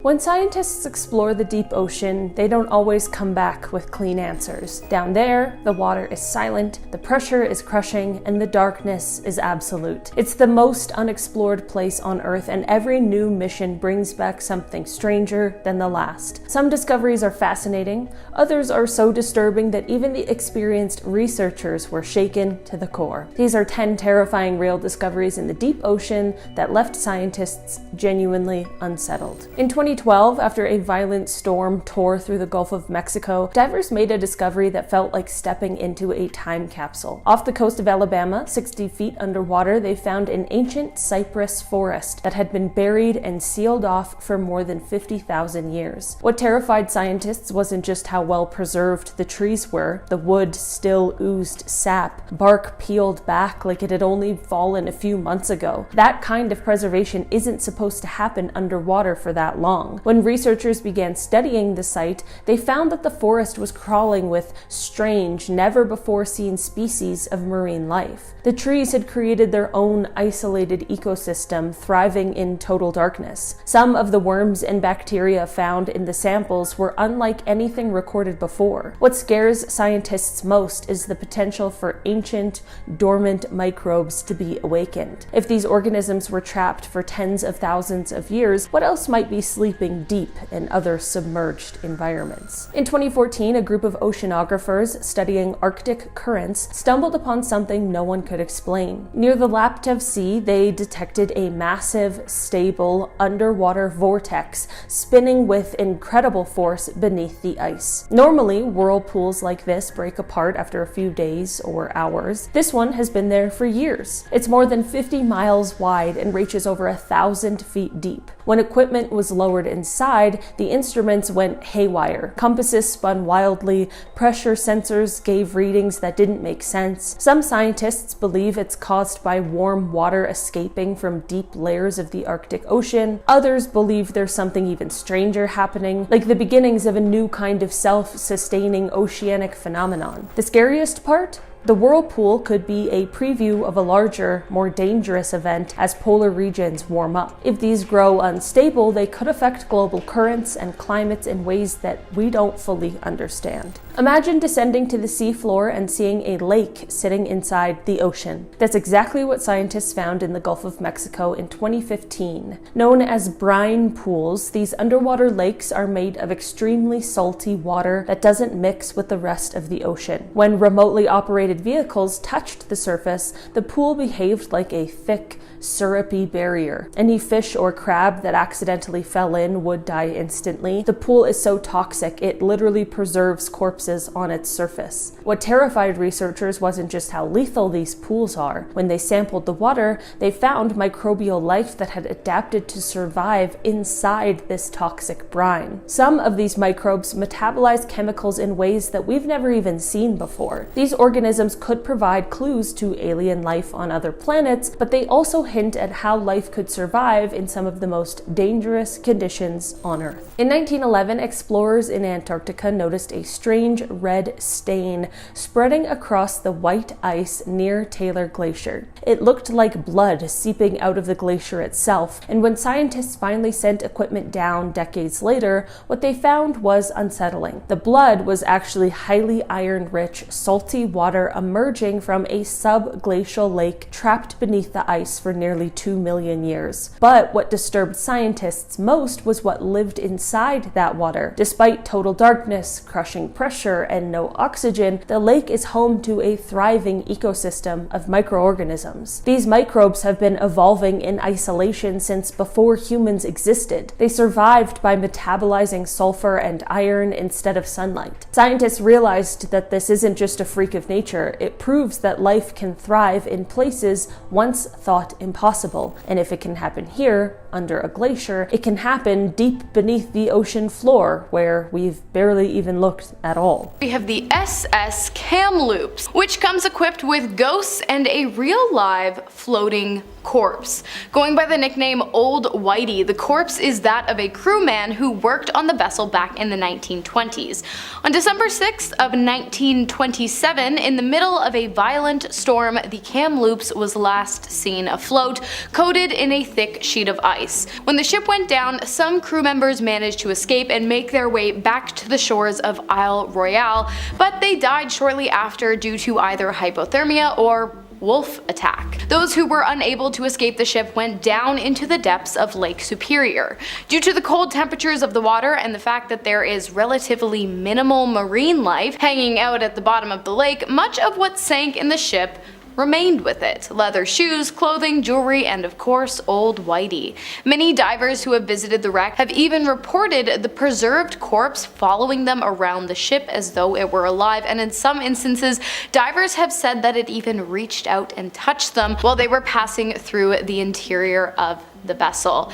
When scientists explore the deep ocean, they don't always come back with clean answers. Down there, the water is silent, the pressure is crushing, and the darkness is absolute. It's the most unexplored place on Earth, and every new mission brings back something stranger than the last. Some discoveries are fascinating, others are so disturbing that even the experienced researchers were shaken to the core. These are 10 terrifying real discoveries in the deep ocean that left scientists genuinely unsettled. In 2012, after a violent storm tore through the Gulf of Mexico, divers made a discovery that felt like stepping into a time capsule. Off the coast of Alabama, 60 feet underwater, they found an ancient cypress forest that had been buried and sealed off for more than 50,000 years. What terrified scientists wasn't just how well preserved the trees were. The wood still oozed sap, bark peeled back like it had only fallen a few months ago. That kind of preservation isn't supposed to happen underwater for that long. When researchers began studying the site, they found that the forest was crawling with strange, never-before-seen species of marine life. The trees had created their own isolated ecosystem, thriving in total darkness. Some of the worms and bacteria found in the samples were unlike anything recorded before. What scares scientists most is the potential for ancient, dormant microbes to be awakened. If these organisms were trapped for tens of thousands of years, what else might be sleeping deep in other submerged environments? In 2014, a group of oceanographers studying Arctic currents stumbled upon something no one could explain. Near the Laptev Sea, they detected a massive, stable, underwater vortex spinning with incredible force beneath the ice. Normally, whirlpools like this break apart after a few days or hours. This one has been there for years. It's more than 50 miles wide and reaches over 1,000 feet deep. When equipment was lowered inside, the instruments went haywire. Compasses spun wildly, pressure sensors gave readings that didn't make sense. Some scientists believe it's caused by warm water escaping from deep layers of the Arctic Ocean. Others believe there's something even stranger happening, like the beginnings of a new kind of self-sustaining oceanic phenomenon. The scariest part? The whirlpool could be a preview of a larger, more dangerous event as polar regions warm up. If these grow unstable, they could affect global currents and climates in ways that we don't fully understand. Imagine descending to the seafloor and seeing a lake sitting inside the ocean. That's exactly what scientists found in the Gulf of Mexico in 2015. Known as brine pools, these underwater lakes are made of extremely salty water that doesn't mix with the rest of the ocean. When remotely operated vehicles touched the surface, the pool behaved like a thick, syrupy barrier. Any fish or crab that accidentally fell in would die instantly. The pool is so toxic, it literally preserves corpses on its surface. What terrified researchers wasn't just how lethal these pools are. When they sampled the water, they found microbial life that had adapted to survive inside this toxic brine. Some of these microbes metabolize chemicals in ways that we've never even seen before. These organisms could provide clues to alien life on other planets, but they also hint at how life could survive in some of the most dangerous conditions on Earth. In 1911, explorers in Antarctica noticed a strange red stain spreading across the white ice near Taylor Glacier. It looked like blood seeping out of the glacier itself, and when scientists finally sent equipment down decades later, what they found was unsettling. The blood was actually highly iron-rich, salty water emerging from a subglacial lake trapped beneath the ice for nearly 2 million years. But what disturbed scientists most was what lived inside that water. Despite total darkness, crushing pressure, and no oxygen, the lake is home to a thriving ecosystem of microorganisms. These microbes have been evolving in isolation since before humans existed. They survived by metabolizing sulfur and iron instead of sunlight. Scientists realized that this isn't just a freak of nature. It proves that life can thrive in places once thought impossible. And if it can happen here, under a glacier, it can happen deep beneath the ocean floor, where we've barely even looked at all. We have the SS Kamloops, which comes equipped with ghosts and a real live floating corpse. Going by the nickname Old Whitey, the corpse is that of a crewman who worked on the vessel back in the 1920s. On December 6th of 1927, in the middle of a violent storm, the Kamloops was last seen afloat, coated in a thick sheet of ice. ice. When the ship went down, some crew members managed to escape and make their way back to the shores of Isle Royale, but they died shortly after due to either hypothermia or wolf attack. Those who were unable to escape the ship went down into the depths of Lake Superior. Due to the cold temperatures of the water and the fact that there is relatively minimal marine life hanging out at the bottom of the lake, much of what sank in the ship remained with it. Leather shoes, clothing, jewelry, and of course, old Whitey. Many divers who have visited the wreck have even reported the preserved corpse following them around the ship as though it were alive, and in some instances, divers have said that it even reached out and touched them while they were passing through the interior of the vessel.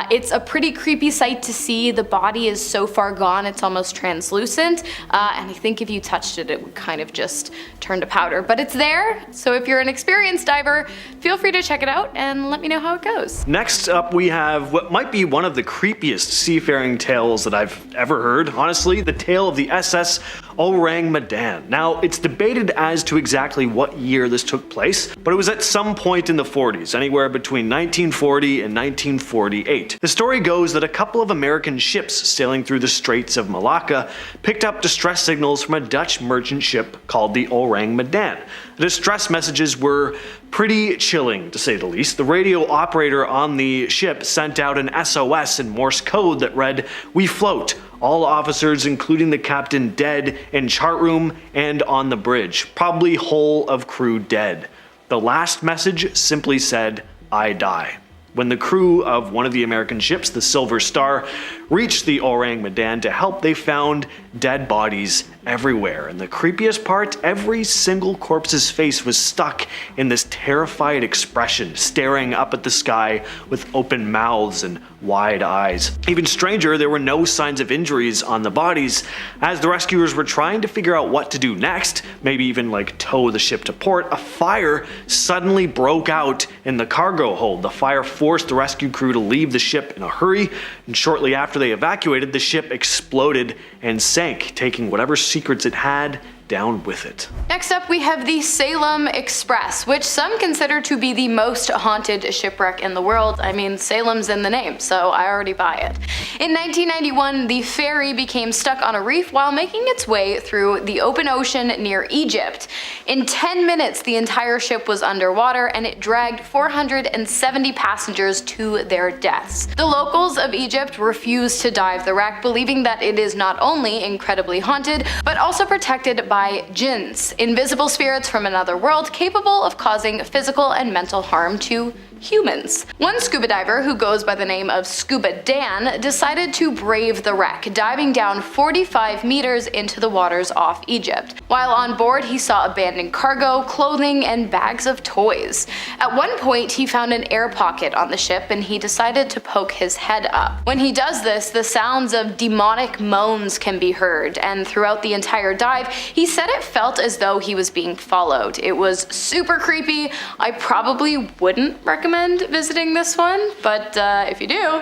It's a pretty creepy sight to see. The body is so far gone it's almost translucent, and I think if you touched it, it would kind of just turn to powder. But it's there, so if you're an experienced diver, feel free to check it out and let me know how it goes. Next up we have what might be one of the creepiest seafaring tales that I've ever heard, honestly, the tale of the SS Orang Medan. Now, it's debated as to exactly what year this took place, but it was at some point in the 40s, anywhere between 1940 and 1948. The story goes that a couple of American ships sailing through the Straits of Malacca picked up distress signals from a Dutch merchant ship called the Orang Medan. The distress messages were pretty chilling, to say the least. The radio operator on the ship sent out an SOS in Morse code that read, "We float. All officers, including the captain, dead in chart room and on the bridge. Probably whole of crew dead." The last message simply said, "I die." When the crew of one of the American ships, the Silver Star, reached the Orang Medan to help, they found dead bodies everywhere. And the creepiest part, every single corpse's face was stuck in this terrified expression, staring up at the sky with open mouths and wide eyes. Even stranger, there were no signs of injuries on the bodies. As the rescuers were trying to figure out what to do next, maybe even like tow the ship to port, a fire suddenly broke out in the cargo hold. The fire forced the rescue crew to leave the ship in a hurry, and shortly after they evacuated, the ship exploded and sank, taking whatever secrets it had down with it. Next up we have the Salem Express, which some consider to be the most haunted shipwreck in the world. I mean, Salem's in the name, so I already buy it. In 1991, the ferry became stuck on a reef while making its way through the open ocean near Egypt. In 10 minutes, the entire ship was underwater and it dragged 470 passengers to their deaths. The locals of Egypt refused to dive the wreck, believing that it is not only incredibly haunted, but also protected by jinns, invisible spirits from another world capable of causing physical and mental harm to humans. One scuba diver, who goes by the name of Scuba Dan, decided to brave the wreck, diving down 45 meters into the waters off Egypt. While on board, he saw abandoned cargo, clothing, and bags of toys. At one point, he found an air pocket on the ship and he decided to poke his head up. When he does this, the sounds of demonic moans can be heard, and throughout the entire dive, he said it felt as though he was being followed. It was super creepy. I probably wouldn't recommend visiting this one, but if you do,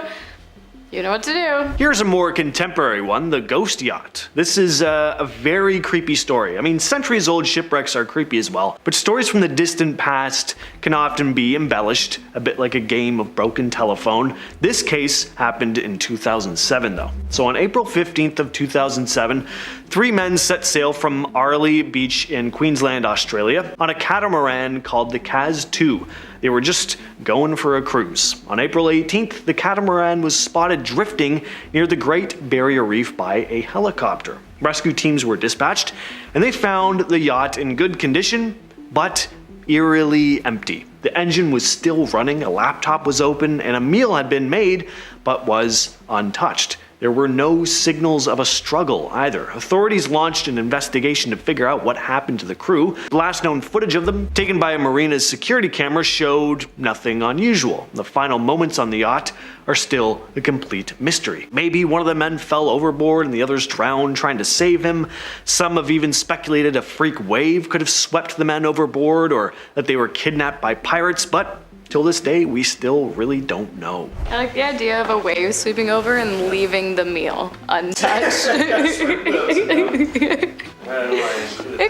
you know what to do. Here's a more contemporary one, the Ghost Yacht. This is a very creepy story. I mean, centuries old shipwrecks are creepy as well, but stories from the distant past can often be embellished, a bit like a game of broken telephone. This case happened in 2007 though. So on April 15th of 2007, 3 men set sail from Arley Beach in Queensland, Australia, on a catamaran called the Kaz 2. They were just going for a cruise. On April 18th, the catamaran was spotted drifting near the Great Barrier Reef by a helicopter. Rescue teams were dispatched, and they found the yacht in good condition, but eerily empty. The engine was still running, a laptop was open, and a meal had been made, but was untouched. There were no signals of a struggle either. Authorities launched an investigation to figure out what happened to the crew. The last known footage of them, taken by a marina's security camera, showed nothing unusual. The final moments on the yacht are still a complete mystery. Maybe one of the men fell overboard and the others drowned trying to save him. Some have even speculated a freak wave could have swept the men overboard, or that they were kidnapped by pirates, but till this day, we still really don't know. I like the idea of a wave sweeping over and leaving the meal untouched. It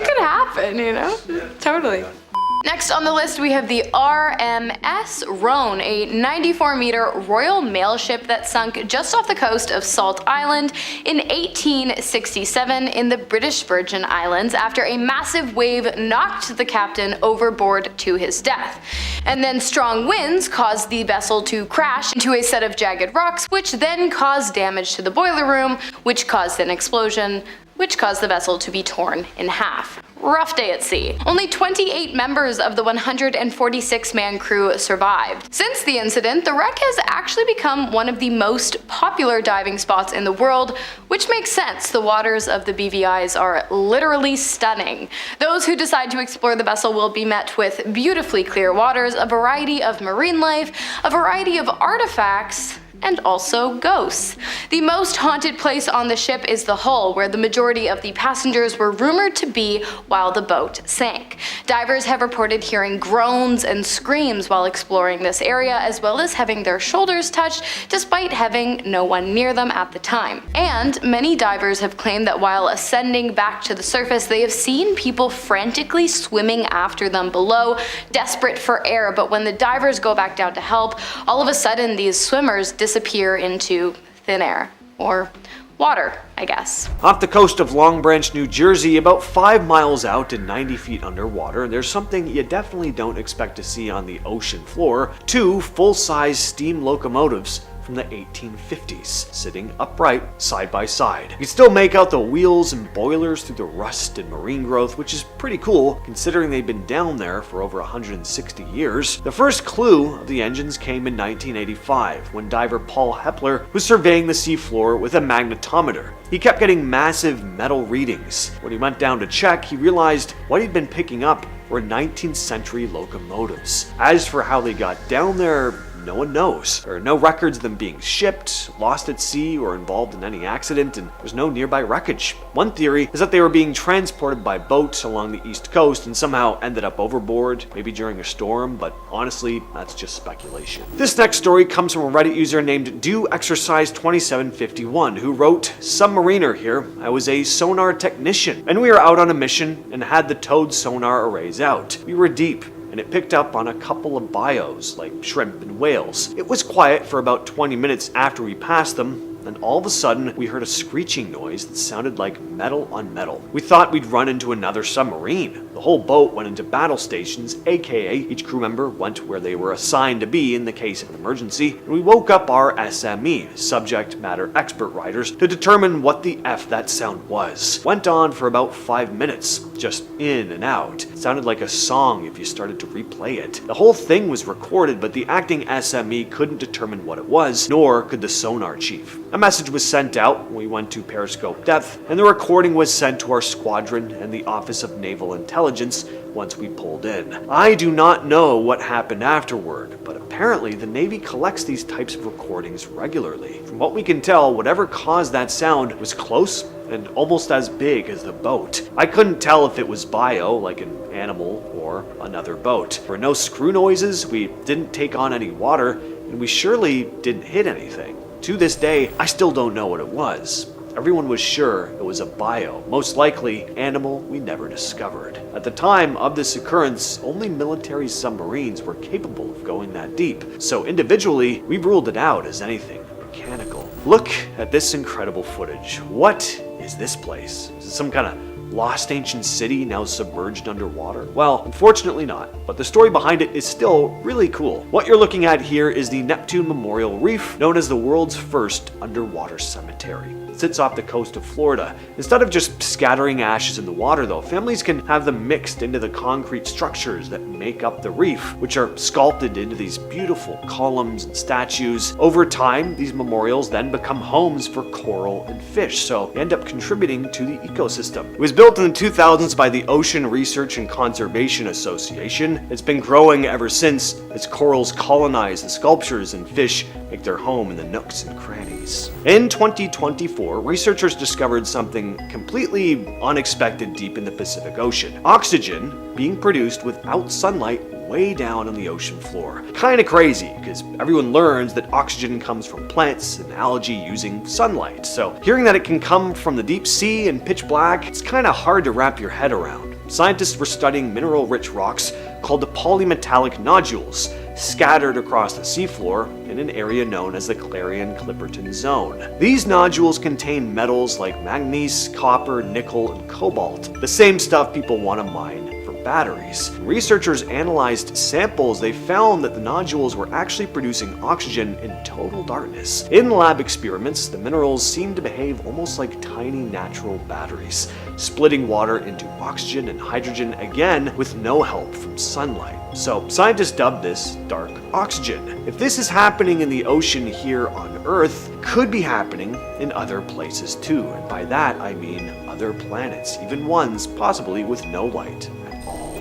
could happen, you know? Totally. Next on the list we have the RMS Rhone, a 94-meter Royal Mail ship that sunk just off the coast of Salt Island in 1867 in the British Virgin Islands after a massive wave knocked the captain overboard to his death. And then strong winds caused the vessel to crash into a set of jagged rocks, which then caused damage to the boiler room, which caused an explosion, which caused the vessel to be torn in half. Rough day at sea. Only 28 members of the 146-man crew survived. Since the incident, the wreck has actually become one of the most popular diving spots in the world, which makes sense. The waters of the BVIs are literally stunning. Those who decide to explore the vessel will be met with beautifully clear waters, a variety of marine life, a variety of artifacts, and also ghosts. The most haunted place on the ship is the hull, where the majority of the passengers were rumored to be while the boat sank. Divers have reported hearing groans and screams while exploring this area, as well as having their shoulders touched despite having no one near them at the time. And many divers have claimed that while ascending back to the surface, they have seen people frantically swimming after them below, desperate for air, but when the divers go back down to help, all of a sudden these swimmers disappear into thin air, or water, I guess. Off the coast of Long Branch, New Jersey, about 5 miles out and 90 feet underwater, there's something you definitely don't expect to see on the ocean floor: 2 full-size steam locomotives from the 1850s, sitting upright side by side. You can still make out the wheels and boilers through the rust and marine growth, which is pretty cool considering they've been down there for over 160 years. The first clue of the engines came in 1985 when diver Paul Hepler was surveying the seafloor with a magnetometer. He kept getting massive metal readings. When he went down to check, he realized what he'd been picking up were 19th century locomotives. As for how they got down there, no one knows. There are no records of them being shipped, lost at sea, or involved in any accident, and there's no nearby wreckage. One theory is that they were being transported by boat along the east coast and somehow ended up overboard, maybe during a storm, but honestly, that's just speculation. This next story comes from a Reddit user named DoExercise2751, who wrote, "Submariner here. I was a sonar technician, and we were out on a mission and had the towed sonar arrays out. We were deep, and it picked up on a couple of bios, like shrimp and whales. It was quiet for about 20 minutes after we passed them, then all of a sudden we heard a screeching noise that sounded like metal on metal. We thought we'd run into another submarine. The whole boat went into battle stations, aka each crew member went where they were assigned to be in the case of an emergency, and we woke up our SME, subject matter expert writers, to determine what the F that sound was. Went on for about 5 minutes, just in and out. It sounded like a song if you started to replay it. The whole thing was recorded, but the acting SME couldn't determine what it was, nor could the sonar chief. A message was sent out when we went to periscope depth, and the recording was sent to our squadron and the Office of Naval Intelligence once we pulled in. I do not know what happened afterward, but apparently the Navy collects these types of recordings regularly. From what we can tell, whatever caused that sound was close and almost as big as the boat. I couldn't tell if it was bio, like an animal, or another boat. There were no screw noises, we didn't take on any water, and we surely didn't hit anything. To this day, I still don't know what it was. Everyone was sure it was a bio, most likely animal we never discovered. At the time of this occurrence, only military submarines were capable of going that deep, so individually, we ruled it out as anything mechanical. Look at this incredible footage. What is this place? Is it some kind of lost ancient city now submerged underwater? Well, unfortunately not, but the story behind it is still really cool. What you're looking at here is the Neptune Memorial Reef, known as the world's first underwater cemetery. It sits off the coast of Florida. Instead of just scattering ashes in the water though, families can have them mixed into the concrete structures that make up the reef, which are sculpted into these beautiful columns and statues. Over time, these memorials then become homes for coral and fish, so they end up contributing to the ecosystem. It was built in the 2000s by the Ocean Research and Conservation Association. It's been growing ever since as corals colonize the sculptures and fish make their home in the nooks and crannies. In 2024, researchers discovered something completely unexpected deep in the Pacific Ocean: oxygen being produced without sunlight way down on the ocean floor. Kinda crazy, because everyone learns that oxygen comes from plants and algae using sunlight, so hearing that it can come from the deep sea and pitch black, it's kinda hard to wrap your head around. Scientists were studying mineral-rich rocks called the polymetallic nodules, scattered across the seafloor in an area known as the Clarion-Clipperton Zone. These nodules contain metals like manganese, copper, nickel, and cobalt, the same stuff people want to mine for batteries. Researchers analyzed samples. They found that the nodules were actually producing oxygen in total darkness. In lab experiments, the minerals seemed to behave almost like tiny natural batteries, splitting water into oxygen and hydrogen, again with no help from sunlight. So scientists dubbed this dark oxygen. If this is happening in the ocean here on Earth, it could be happening in other places too. And by that I mean other planets, even ones possibly with no light.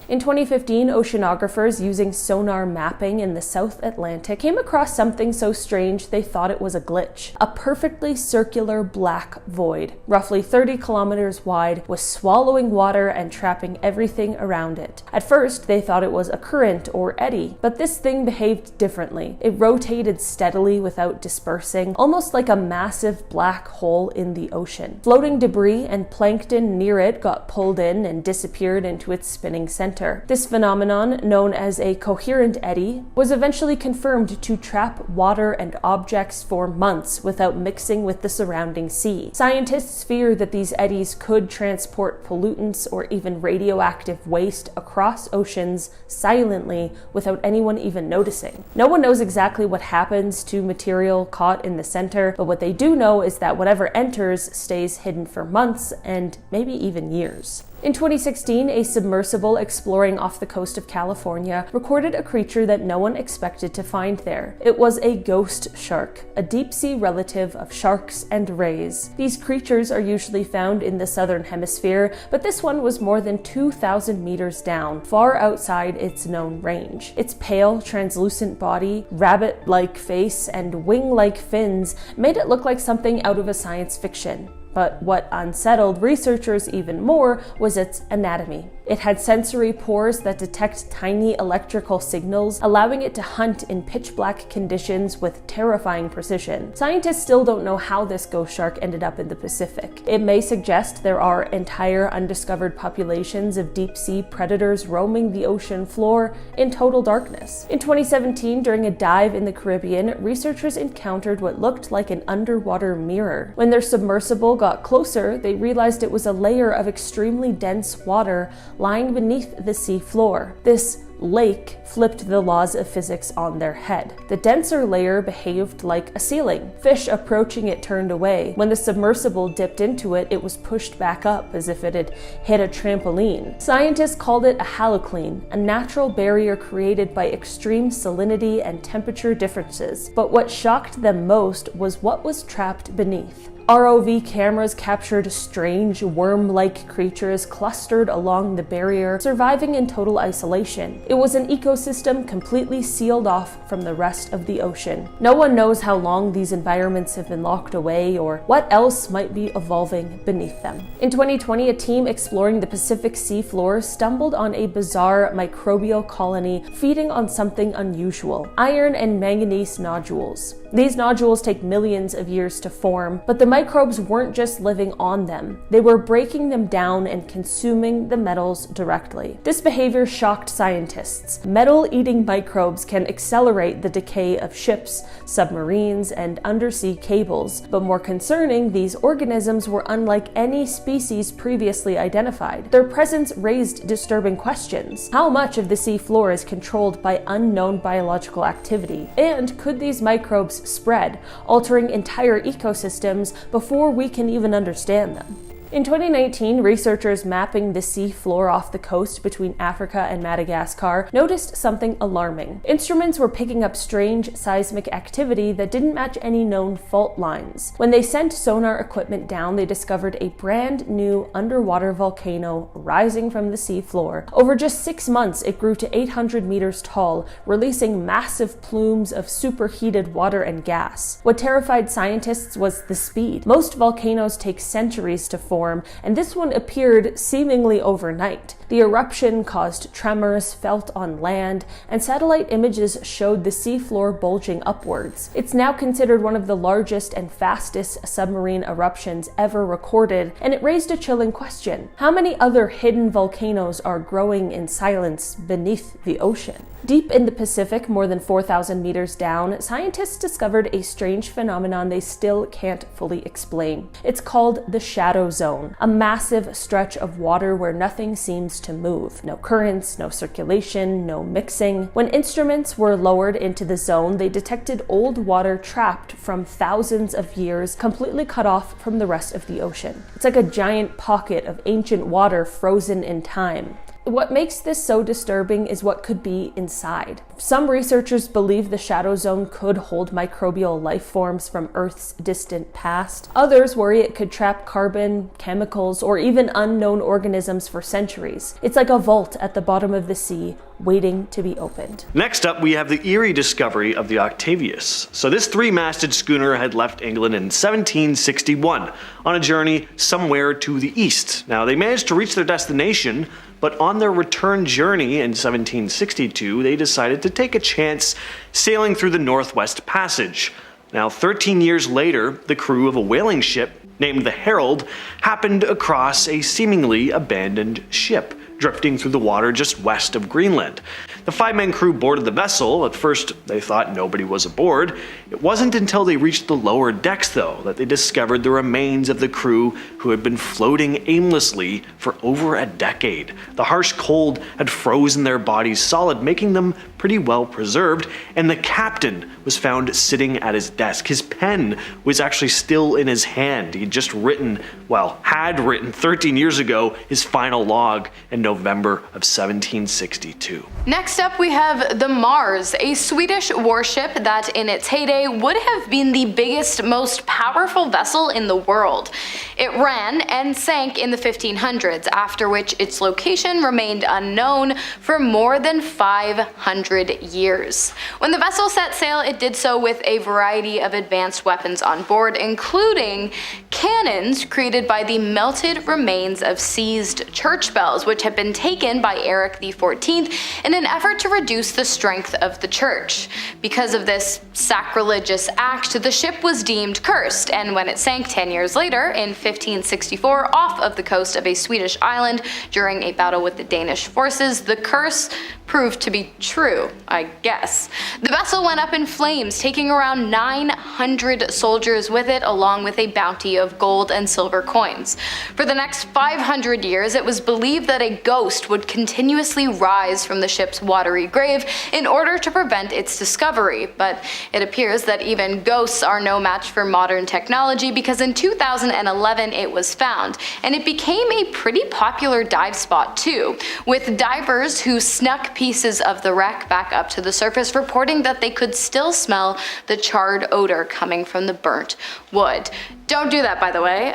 In 2015, oceanographers using sonar mapping in the South Atlantic came across something so strange they thought it was a glitch. A perfectly circular black void, roughly 30 kilometers wide, was swallowing water and trapping everything around it. At first, they thought it was a current or eddy, but this thing behaved differently. It rotated steadily without dispersing, almost like a massive black hole in the ocean. Floating debris and plankton near it got pulled in and disappeared into its spinning center. This phenomenon, known as a coherent eddy, was eventually confirmed to trap water and objects for months without mixing with the surrounding sea. Scientists fear that these eddies could transport pollutants or even radioactive waste across oceans silently without anyone even noticing. No one knows exactly what happens to material caught in the center, but what they do know is that whatever enters stays hidden for months and maybe even years. In 2016, a submersible exploring off the coast of California recorded a creature that no one expected to find there. It was a ghost shark, a deep-sea relative of sharks and rays. These creatures are usually found in the southern hemisphere, but this one was more than 2,000 meters down, far outside its known range. Its pale, translucent body, rabbit-like face, and wing-like fins made it look like something out of a science fiction. But what unsettled researchers even more was its anatomy. It had sensory pores that detect tiny electrical signals, allowing it to hunt in pitch-black conditions with terrifying precision. Scientists still don't know how this ghost shark ended up in the Pacific. It may suggest there are entire undiscovered populations of deep-sea predators roaming the ocean floor in total darkness. In 2017, during a dive in the Caribbean, researchers encountered what looked like an underwater mirror. When their submersible got closer, they realized it was a layer of extremely dense water lying beneath the sea floor. This lake flipped the laws of physics on their head. The denser layer behaved like a ceiling. Fish approaching it turned away. When the submersible dipped into it, it was pushed back up as if it had hit a trampoline. Scientists called it a halocline, a natural barrier created by extreme salinity and temperature differences. But what shocked them most was what was trapped beneath. ROV cameras captured strange worm-like creatures clustered along the barrier, surviving in total isolation. It was an ecosystem completely sealed off from the rest of the ocean. No one knows how long these environments have been locked away or what else might be evolving beneath them. In 2020, a team exploring the Pacific seafloor stumbled on a bizarre microbial colony feeding on something unusual: iron and manganese nodules. These nodules take millions of years to form, but the microbes weren't just living on them. They were breaking them down and consuming the metals directly. This behavior shocked scientists. Metal-eating microbes can accelerate the decay of ships, submarines, and undersea cables. But more concerning, these organisms were unlike any species previously identified. Their presence raised disturbing questions. How much of the sea floor is controlled by unknown biological activity? And could these microbes spread, altering entire ecosystems before we can even understand them? In 2019, researchers mapping the sea floor off the coast between Africa and Madagascar noticed something alarming. Instruments were picking up strange seismic activity that didn't match any known fault lines. When they sent sonar equipment down, they discovered a brand new underwater volcano rising from the sea floor. Over just 6 months, it grew to 800 meters tall, releasing massive plumes of superheated water and gas. What terrified scientists was the speed. Most volcanoes take centuries to form, form, and this one appeared seemingly overnight. The eruption caused tremors felt on land, and satellite images showed the seafloor bulging upwards. It's now considered one of the largest and fastest submarine eruptions ever recorded, and it raised a chilling question. How many other hidden volcanoes are growing in silence beneath the ocean? Deep in the Pacific, more than 4,000 meters down, scientists discovered a strange phenomenon they still can't fully explain. It's called the shadow zone, a massive stretch of water where nothing seems to move. No currents, no circulation, no mixing. When instruments were lowered into the zone, they detected old water trapped from thousands of years, completely cut off from the rest of the ocean. It's like a giant pocket of ancient water frozen in time. What makes this so disturbing is what could be inside. Some researchers believe the shadow zone could hold microbial life forms from Earth's distant past. Others worry it could trap carbon, chemicals, or even unknown organisms for centuries. It's like a vault at the bottom of the sea, waiting to be opened. Next up, we have the eerie discovery of the Octavius. So this three-masted schooner had left England in 1761 on a journey somewhere to the east. Now, they managed to reach their destination, but on their return journey in 1762, they decided to take a chance sailing through the Northwest Passage. Now, 13 years later, the crew of a whaling ship named the Herald happened across a seemingly abandoned ship, drifting through the water just west of Greenland. The 5-man crew boarded the vessel. At first, they thought nobody was aboard. It wasn't until they reached the lower decks, though, that they discovered the remains of the crew who had been floating aimlessly for over a decade. The harsh cold had frozen their bodies solid, making them pretty well preserved, and the captain was found sitting at his desk. His pen was actually still in his hand. He'd just had written 13 years ago his final log in November of 1762. Next up, we have the Mars, a Swedish warship that in its heyday would have been the biggest, most powerful vessel in the world. It ran and sank in the 1500s, after which its location remained unknown for more than 500 years. When the vessel set sail, it did so with a variety of advanced weapons on board, including cannons created by the melted remains of seized church bells, which had been taken by Eric XIV in an effort to reduce the strength of the church. Because of this sacrilegious act, the ship was deemed cursed, and when it sank 10 years later, in 1564, off of the coast of a Swedish island during a battle with the Danish forces, the curse proved to be true, I guess. The vessel went up in flames, taking around 900 soldiers with it, along with a bounty of gold and silver coins. For the next 500 years, it was believed that a ghost would continuously rise from the ship's watery grave in order to prevent its discovery, but it appears that even ghosts are no match for modern technology, because in 2011 it was found, and it became a pretty popular dive spot too, with divers who snuck pieces of the wreck back up to the surface, reporting that they could still smell the charred odor coming from the burnt wood. Don't do that, by the way.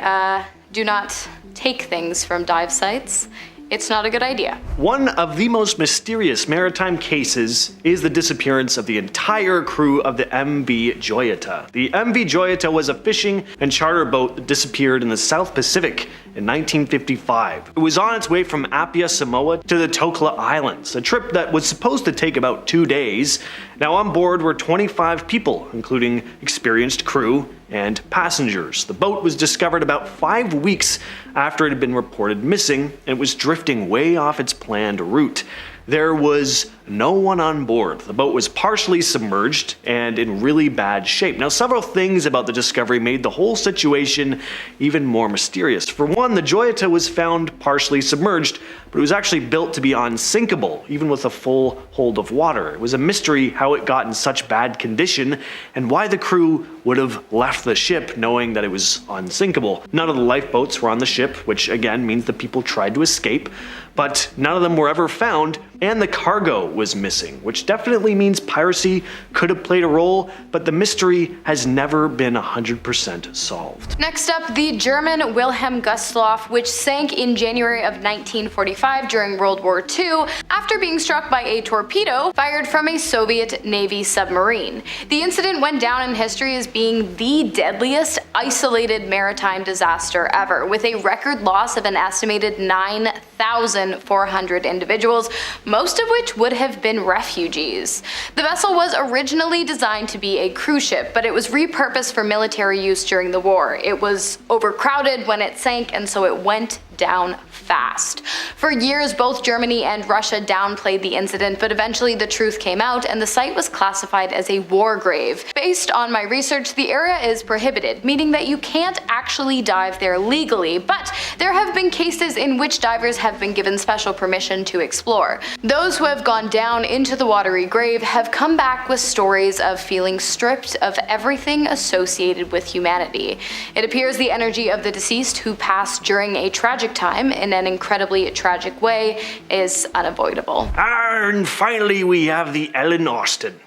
Do not take things from dive sites. It's not a good idea. One of the most mysterious maritime cases is the disappearance of the entire crew of the MV Joyita. The MV Joyita was a fishing and charter boat that disappeared in the South Pacific in 1955. It was on its way from Apia, Samoa to the Tokla Islands, a trip that was supposed to take about 2 days. Now on board were 25 people, including experienced crew and passengers. The boat was discovered about 5 weeks after it had been reported missing, and it was drifting way off its planned route. There was no one on board. The boat was partially submerged and in really bad shape. Now, several things about the discovery made the whole situation even more mysterious. For one, the Joyita was found partially submerged, but it was actually built to be unsinkable, even with a full hold of water. It was a mystery how it got in such bad condition and why the crew would have left the ship knowing that it was unsinkable. None of the lifeboats were on the ship, which again means the people tried to escape, but none of them were ever found, and the cargo was missing, which definitely means piracy could have played a role, but the mystery has never been 100% solved. Next up, the German Wilhelm Gustloff, which sank in January of 1945 during World War II after being struck by a torpedo fired from a Soviet Navy submarine. The incident went down in history as being the deadliest isolated maritime disaster ever, with a record loss of an estimated 9,400 individuals, most of which would have been refugees. The vessel was originally designed to be a cruise ship, but it was repurposed for military use during the war. It was overcrowded when it sank, and so it went down fast. For years, both Germany and Russia downplayed the incident, but eventually the truth came out and the site was classified as a war grave. Based on my research, the area is prohibited, meaning that you can't actually dive there legally, but there have been cases in which divers have been given special permission to explore. Those who have gone down into the watery grave have come back with stories of feeling stripped of everything associated with humanity. It appears the energy of the deceased who passed during a tragic time in an incredibly tragic way is unavoidable. And finally we have the Ellen Austin.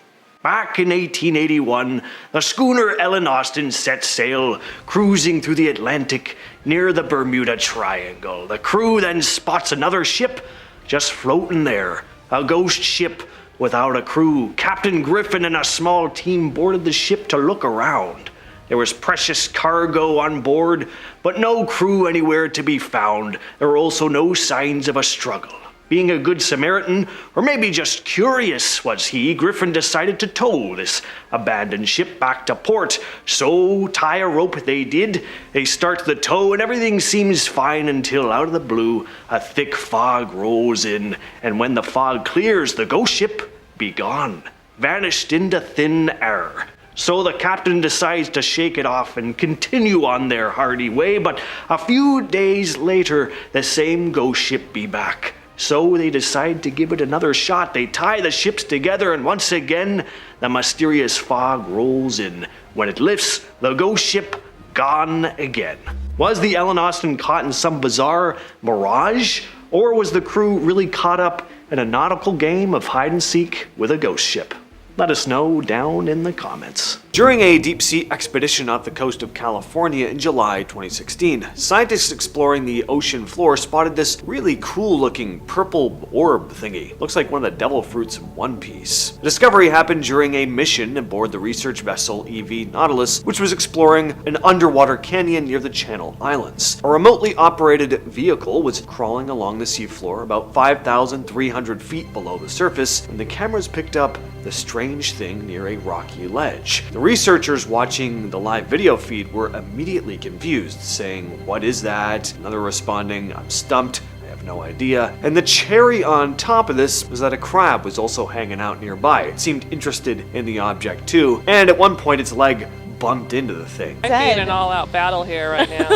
Back in 1881, the schooner Ellen Austin set sail, cruising through the Atlantic near the Bermuda Triangle. The crew then spots another ship just floating there, a ghost ship without a crew. Captain Griffin and a small team boarded the ship to look around. There was precious cargo on board, but no crew anywhere to be found. There were also no signs of a struggle. Being a good Samaritan, or maybe just curious was he, Griffin decided to tow this abandoned ship back to port. So tie a rope they did. They start the tow and everything seems fine until out of the blue, a thick fog rolls in. And when the fog clears, the ghost ship be gone, vanished into thin air. So the captain decides to shake it off and continue on their hardy way, but a few days later, the same ghost ship be back. So they decide to give it another shot. They tie the ships together and once again, the mysterious fog rolls in. When it lifts, the ghost ship gone again. Was the Ellen Austin caught in some bizarre mirage? Or was the crew really caught up in a nautical game of hide and seek with a ghost ship? Let us know down in the comments. During a deep-sea expedition off the coast of California in July 2016, scientists exploring the ocean floor spotted this really cool-looking purple orb thingy. Looks like one of the devil fruits in One Piece. The discovery happened during a mission aboard the research vessel EV Nautilus, which was exploring an underwater canyon near the Channel Islands. A remotely operated vehicle was crawling along the seafloor about 5,300 feet below the surface, and the cameras picked up the strange thing near a rocky ledge. The researchers watching the live video feed were immediately confused, saying, "What is that?" Another responding, "I'm stumped, I have no idea." And the cherry on top of this was that a crab was also hanging out nearby. It seemed interested in the object too, and at one point its leg bumped into the thing. I'm being an all-out battle here right now.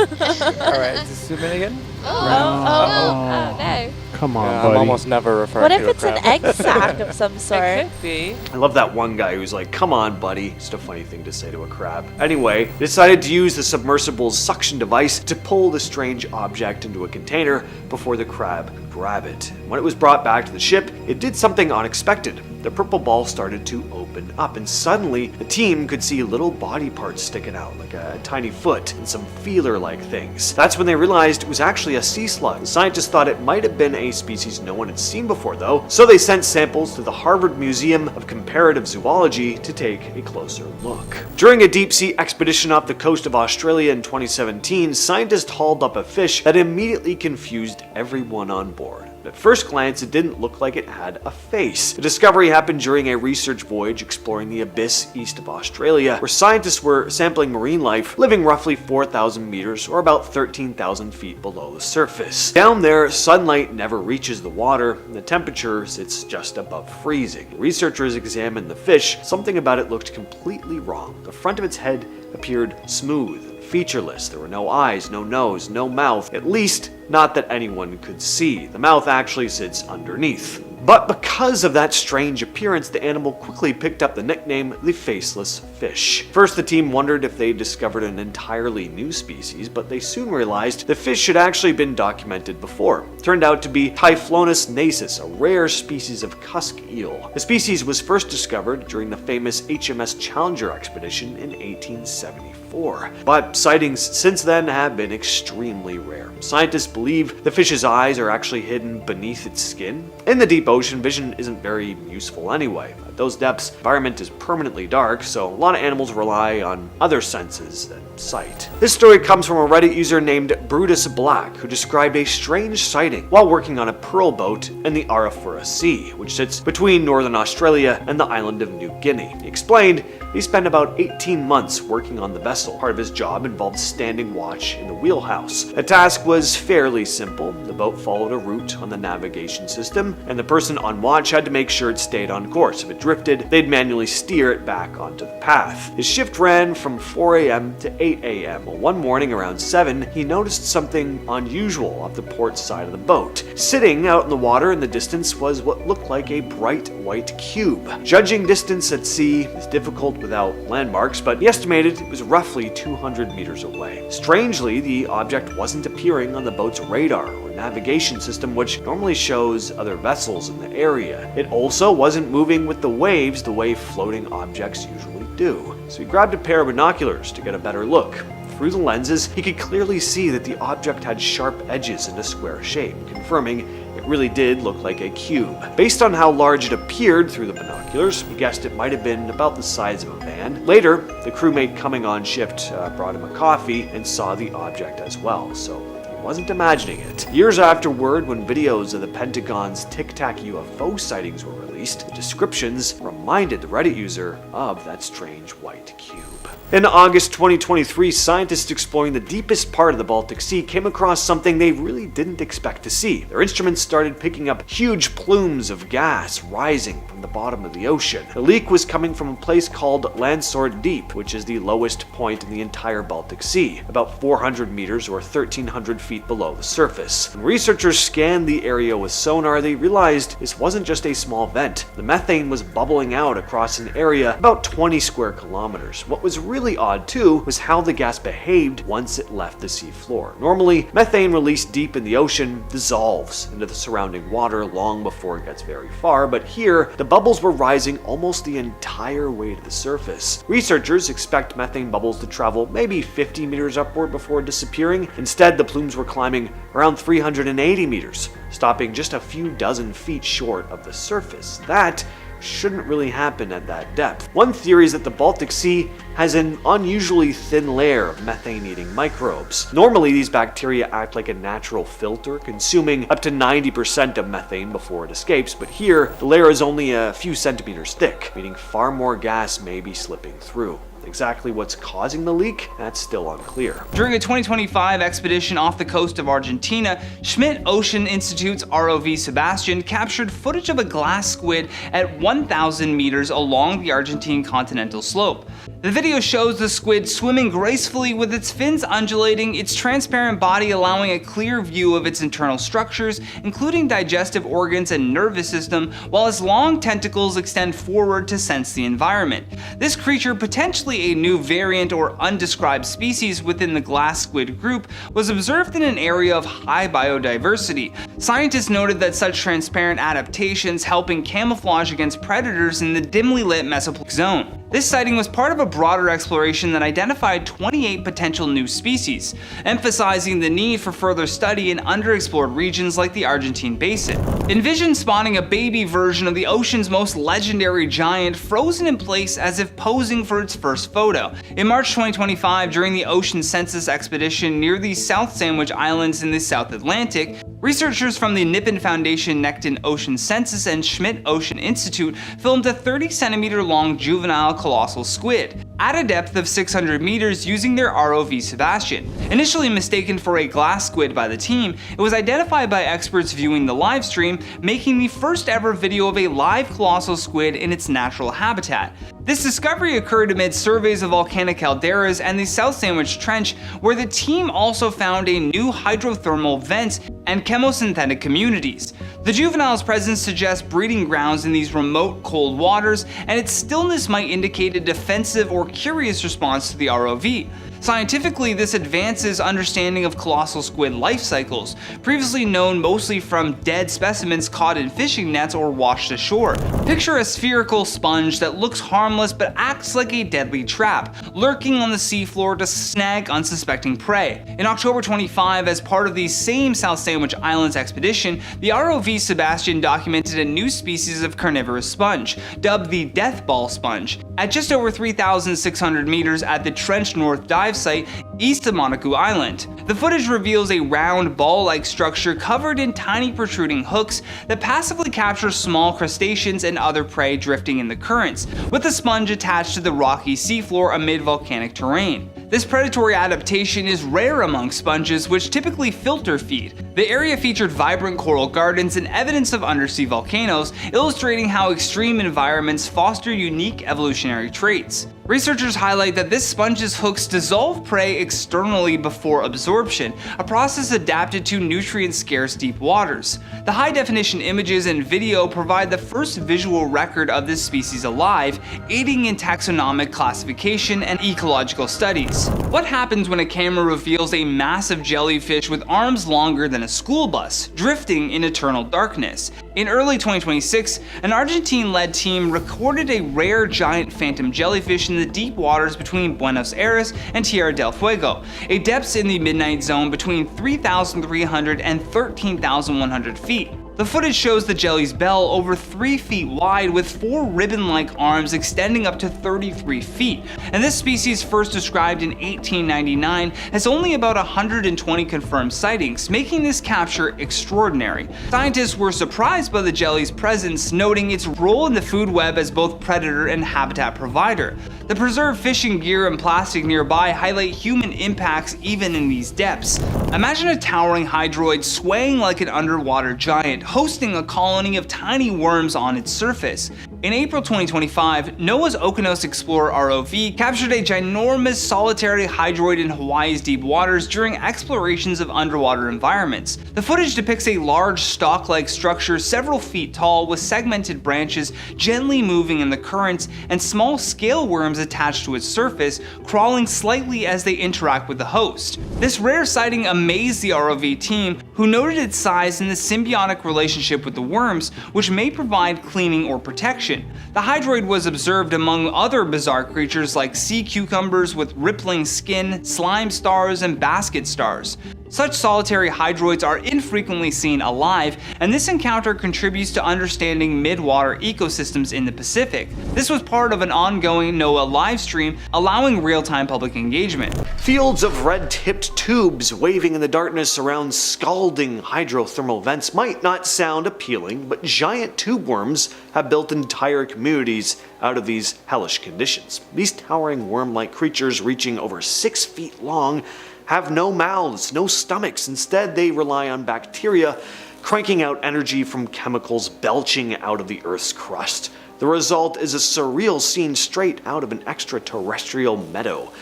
Alright, just zoom in again. No. Come on, I'm buddy. almost never referred What to if a it's an crab. egg sac of some sort? It could be. I love that one guy who's like, "Come on, buddy." Just a funny thing to say to a crab. Anyway, they decided to use the submersible's suction device to pull the strange object into a container before the crab could grab it. When it was brought back to the ship, it did something unexpected. The purple ball started to open up, and suddenly the team could see little body parts sticking out, like a tiny foot and some feeler-like things. That's when they realized it was actually a sea slug. Scientists thought it might have been a species no one had seen before though, so they sent samples to the Harvard Museum of Comparative Zoology to take a closer look. During a deep-sea expedition off the coast of Australia in 2017, scientists hauled up a fish that immediately confused everyone on board. At first glance, it didn't look like it had a face. The discovery happened during a research voyage exploring the abyss east of Australia, where scientists were sampling marine life living roughly 4,000 meters or about 13,000 feet below the surface. Down there, sunlight never reaches the water, and the temperature sits just above freezing. Researchers examined the fish. Something about it looked completely wrong. The front of its head appeared smooth, featureless. There were no eyes, no nose, no mouth, at least not that anyone could see. The mouth actually sits underneath. But because of that strange appearance, the animal quickly picked up the nickname the faceless fish. First, the team wondered if they discovered an entirely new species, but they soon realized the fish had actually been documented before. It turned out to be Typhlonus nasus, a rare species of cusk eel. The species was first discovered during the famous HMS Challenger expedition in 1874. But sightings since then have been extremely rare. Scientists believe the fish's eyes are actually hidden beneath its skin. In the deep ocean, vision isn't very useful anyway. At those depths, the environment is permanently dark, so a lot of animals rely on other senses than sight. This story comes from a Reddit user named Brutus Black, who described a strange sighting while working on a pearl boat in the Arafura Sea, which sits between northern Australia and the island of New Guinea. He explained he spent about 18 months working on the vessel. Part of his job involved standing watch in the wheelhouse. The task was fairly simple. The boat followed a route on the navigation system, and the person on watch had to make sure it stayed on course. If it drifted, they'd manually steer it back onto the path. His shift ran from 4 a.m. to 8 a.m. Well, one morning around 7, he noticed something unusual off the port side of the boat. Sitting out in the water in the distance was what looked like a bright white cube. Judging distance at sea is difficult without landmarks, but he estimated it was roughly 200 meters away. Strangely, the object wasn't appearing on the boat's radar or navigation system, which normally shows other vessels in the area. It also wasn't moving with the waves the way floating objects usually do. So he grabbed a pair of binoculars to get a better look. Through the lenses, he could clearly see that the object had sharp edges and a square shape, confirming it really did look like a cube. Based on how large it appeared through the binoculars, he guessed it might have been about the size of a van. Later, the crewmate coming on shift brought him a coffee and saw the object as well, so he wasn't imagining it. Years afterward, when videos of the Pentagon's Tic Tac UFO sightings were released, the descriptions reminded the Reddit user of that strange white cube. In August 2023, scientists exploring the deepest part of the Baltic Sea came across something they really didn't expect to see. Their instruments started picking up huge plumes of gas rising from the bottom of the ocean. The leak was coming from a place called Landsort Deep, which is the lowest point in the entire Baltic Sea, about 400 meters or 1,300 feet below the surface. When researchers scanned the area with sonar, they realized this wasn't just a small vent. The methane was bubbling out across an area about 20 square kilometers. What was really odd too was how the gas behaved once it left the sea floor. Normally, methane released deep in the ocean dissolves into the surrounding water long before it gets very far, but here, the bubbles were rising almost the entire way to the surface. Researchers expect methane bubbles to travel maybe 50 meters upward before disappearing. Instead, the plumes were climbing around 380 meters, stopping just a few dozen feet short of the surface. That shouldn't really happen at that depth. One theory is that the Baltic Sea has an unusually thin layer of methane-eating microbes. Normally, these bacteria act like a natural filter, consuming up to 90% of methane before it escapes, but here, the layer is only a few centimeters thick, meaning far more gas may be slipping through. Exactly what's causing the leak, that's still unclear. During a 2025 expedition off the coast of Argentina, Schmidt Ocean Institute's ROV Sebastian captured footage of a glass squid at 1,000 meters along the Argentine continental slope. The video shows the squid swimming gracefully with its fins undulating, its transparent body allowing a clear view of its internal structures, including digestive organs and nervous system, while its long tentacles extend forward to sense the environment. This creature, potentially a new variant or undescribed species within the glass squid group, was observed in an area of high biodiversity. Scientists noted that such transparent adaptations helping camouflage against predators in the dimly lit mesopelagic zone. This sighting was part of a broader exploration that identified 28 potential new species, emphasizing the need for further study in underexplored regions like the Argentine Basin. Envision spawning a baby version of the ocean's most legendary giant frozen in place as if posing for its first photo. In March 2025, during the Ocean Census expedition near the South Sandwich Islands in the South Atlantic, researchers from the Nippon Foundation Necton Ocean Census and Schmidt Ocean Institute filmed a 30-centimeter long juvenile colossal squid at a depth of 600 meters using their ROV Sebastian. Initially mistaken for a glass squid by the team, it was identified by experts viewing the live stream, making the first ever video of a live colossal squid in its natural habitat. This discovery occurred amid surveys of volcanic calderas and the South Sandwich Trench, where the team also found a new hydrothermal vent and chemosynthetic communities. The juvenile's presence suggests breeding grounds in these remote, cold waters, and its stillness might indicate a defensive or curious response to the ROV. Scientifically, this advances understanding of colossal squid life cycles, previously known mostly from dead specimens caught in fishing nets or washed ashore. Picture a spherical sponge that looks harmless but acts like a deadly trap, lurking on the seafloor to snag unsuspecting prey. In October 25, as part of the same South Sandwich Islands expedition, the ROV Sebastian documented a new species of carnivorous sponge, dubbed the death ball sponge, at just over 3,600 meters at the Trench North dive site east of Monaco Island. The footage reveals a round ball-like structure covered in tiny protruding hooks that passively capture small crustaceans and other prey drifting in the currents, with the sponge attached to the rocky seafloor amid volcanic terrain. This predatory adaptation is rare among sponges, which typically filter feed. The area featured vibrant coral gardens and evidence of undersea volcanoes, illustrating how extreme environments foster unique evolutionary traits. Researchers highlight that this sponge's hooks dissolve prey externally before absorption, a process adapted to nutrient-scarce deep waters. The high-definition images and video provide the first visual record of this species alive, aiding in taxonomic classification and ecological studies. What happens when a camera reveals a massive jellyfish with arms longer than a school bus, drifting in eternal darkness? In early 2026, an Argentine-led team recorded a rare giant phantom jellyfish in the deep waters between Buenos Aires and Tierra del Fuego, a depths in the midnight zone between 3,300 and 13,100 feet. The footage shows the jelly's bell over 3 feet wide with 4 ribbon-like arms extending up to 33 feet, and this species, first described in 1899, has only about 120 confirmed sightings, making this capture extraordinary. Scientists were surprised by the jelly's presence, noting its role in the food web as both predator and habitat provider. The preserved fishing gear and plastic nearby highlight human impacts even in these depths. Imagine a towering hydroid swaying like an underwater giant, hosting a colony of tiny worms on its surface. In April 2025, NOAA's Okeanos Explorer ROV captured a ginormous solitary hydroid in Hawaii's deep waters during explorations of underwater environments. The footage depicts a large stalk-like structure several feet tall with segmented branches gently moving in the currents and small scale worms attached to its surface, crawling slightly as they interact with the host. This rare sighting amazed the ROV team, who noted its size and the symbiotic relationship with the worms, which may provide cleaning or protection. The hydroid was observed among other bizarre creatures like sea cucumbers with rippling skin, slime stars, and basket stars. Such solitary hydroids are infrequently seen alive, and this encounter contributes to understanding mid-water ecosystems in the Pacific. This was part of an ongoing NOAA livestream, allowing real-time public engagement. Fields of red-tipped tubes waving in the darkness around scalding hydrothermal vents might not sound appealing, but giant tube worms have built entire communities out of these hellish conditions. These towering worm-like creatures, reaching over 6 feet long, have no mouths, no stomachs. Instead, they rely on bacteria, cranking out energy from chemicals belching out of the Earth's crust. The result is a surreal scene straight out of an extraterrestrial meadow.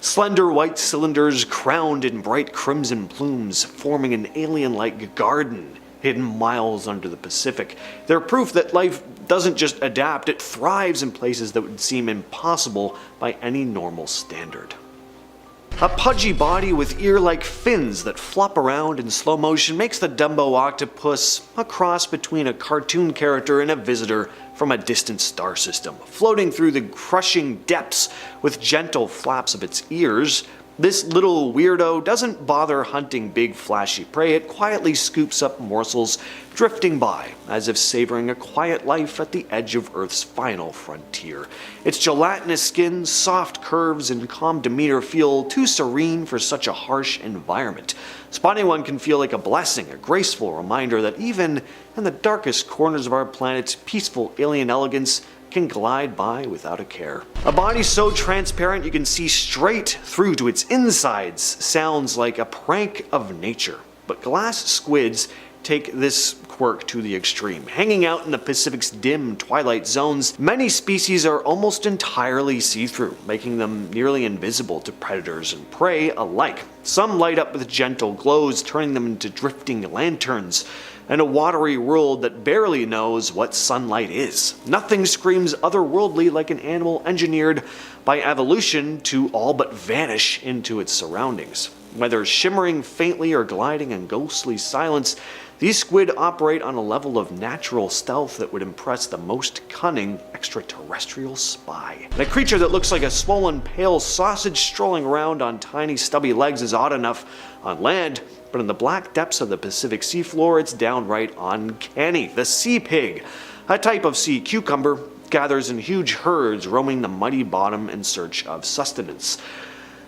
Slender white cylinders crowned in bright crimson plumes, forming an alien-like garden hidden miles under the Pacific. They're proof that life doesn't just adapt, it thrives in places that would seem impossible by any normal standard. A pudgy body with ear-like fins that flop around in slow motion makes the Dumbo octopus a cross between a cartoon character and a visitor from a distant star system. Floating through the crushing depths with gentle flaps of its ears, this little weirdo doesn't bother hunting big flashy prey. It quietly scoops up morsels, drifting by as if savoring a quiet life at the edge of Earth's final frontier. Its gelatinous skin, soft curves, and calm demeanor feel too serene for such a harsh environment. Spotting one can feel like a blessing, a graceful reminder that even in the darkest corners of our planet's peaceful alien elegance can glide by without a care. A body so transparent you can see straight through to its insides sounds like a prank of nature. But glass squids take this quirk to the extreme. Hanging out in the Pacific's dim twilight zones, many species are almost entirely see-through, making them nearly invisible to predators and prey alike. Some light up with gentle glows, turning them into drifting lanterns, and a watery world that barely knows what sunlight is. Nothing screams otherworldly like an animal engineered by evolution to all but vanish into its surroundings. Whether shimmering faintly or gliding in ghostly silence, these squid operate on a level of natural stealth that would impress the most cunning extraterrestrial spy. And a creature that looks like a swollen pale sausage strolling around on tiny stubby legs is odd enough on land, but in the black depths of the Pacific seafloor, it's downright uncanny. The sea pig, a type of sea cucumber, gathers in huge herds, roaming the muddy bottom in search of sustenance.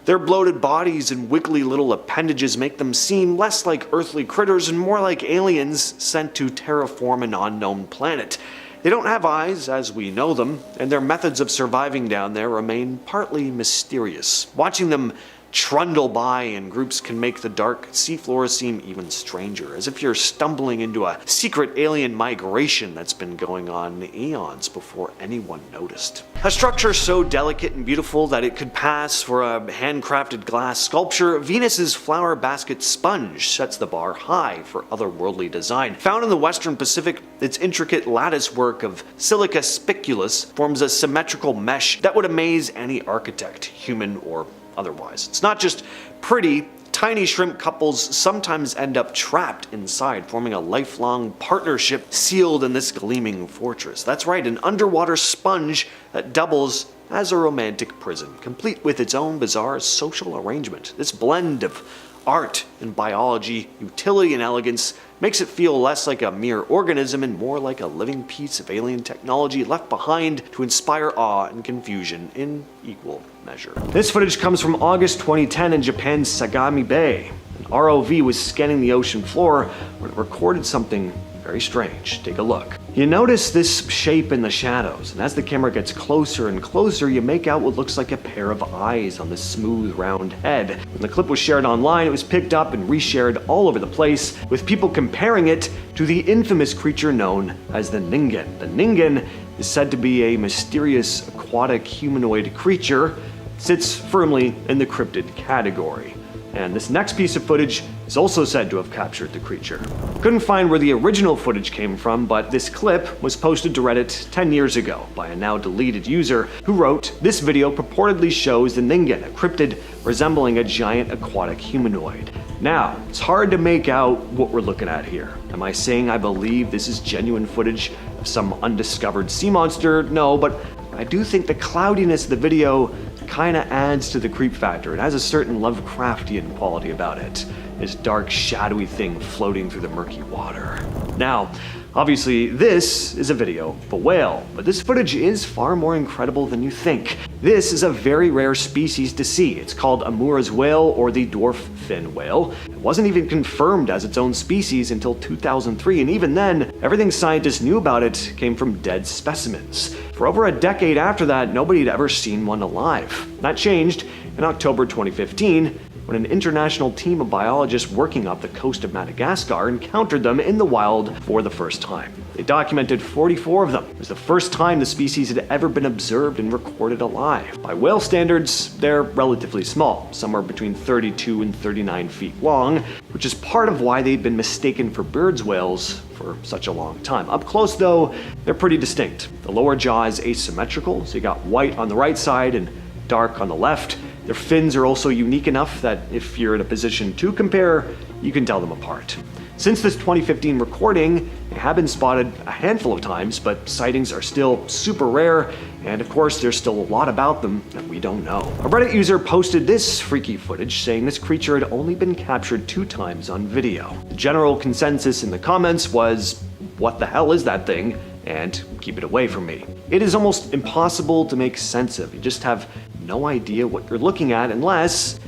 Their bloated bodies and wiggly little appendages make them seem less like earthly critters and more like aliens sent to terraform an unknown planet. They don't have eyes as we know them, and their methods of surviving down there remain partly mysterious. Watching them trundle by in groups can make the dark seafloor seem even stranger, as if you're stumbling into a secret alien migration that's been going on eons before anyone noticed. A structure so delicate and beautiful that it could pass for a handcrafted glass sculpture, Venus's flower basket sponge sets the bar high for otherworldly design. Found in the western Pacific, its intricate lattice work of silica spiculus forms a symmetrical mesh that would amaze any architect, human or otherwise. It's not just pretty. Tiny shrimp couples sometimes end up trapped inside, forming a lifelong partnership sealed in this gleaming fortress. That's right, an underwater sponge that doubles as a romantic prison, complete with its own bizarre social arrangement. This blend of art and biology, utility and elegance, makes it feel less like a mere organism and more like a living piece of alien technology left behind to inspire awe and confusion in equal measure. This footage comes from August 2010 in Japan's Sagami Bay. An ROV was scanning the ocean floor when it recorded something very strange. Take a look. You notice this shape in the shadows, and as the camera gets closer and closer, you make out what looks like a pair of eyes on the smooth, round head. When the clip was shared online, it was picked up and reshared all over the place, with people comparing it to the infamous creature known as the ningen. The ningen is said to be a mysterious aquatic humanoid creature, sits firmly in the cryptid category. And this next piece of footage is also said to have captured the creature. Couldn't find where the original footage came from, but this clip was posted to Reddit 10 years ago by a now deleted user who wrote, "This video purportedly shows the ningen, a cryptid resembling a giant aquatic humanoid." Now, it's hard to make out what we're looking at here. Am I saying I believe this is genuine footage of some undiscovered sea monster? No, but I do think the cloudiness of the video kind of adds to the creep factor. It has a certain Lovecraftian quality about it. This dark, shadowy thing floating through the murky water. Now, obviously, this is a video of a whale, but this footage is far more incredible than you think. This is a very rare species to see. It's called Amura's whale, or the dwarf fin whale. It wasn't even confirmed as its own species until 2003, and even then, everything scientists knew about it came from dead specimens. For over a decade after that, nobody had ever seen one alive. That changed in October 2015, when an international team of biologists working off the coast of Madagascar encountered them in the wild for the first time. They documented 44 of them. It was the first time the species had ever been observed and recorded alive. By whale standards, they're relatively small, somewhere between 32 and 39 feet long, which is part of why they'd been mistaken for Byrd's whales for such a long time. Up close though, they're pretty distinct. The lower jaw is asymmetrical, so you got white on the right side and dark on the left. Their fins are also unique enough that if you're in a position to compare, you can tell them apart. Since this 2015 recording, they have been spotted a handful of times, but sightings are still super rare, and of course there's still a lot about them that we don't know. A Reddit user posted this freaky footage saying this creature had only been captured 2 times on video. The general consensus in the comments was, "What the hell is that thing?" and "keep it away from me." It is almost impossible to make sense of. You just have no idea what you're looking at unless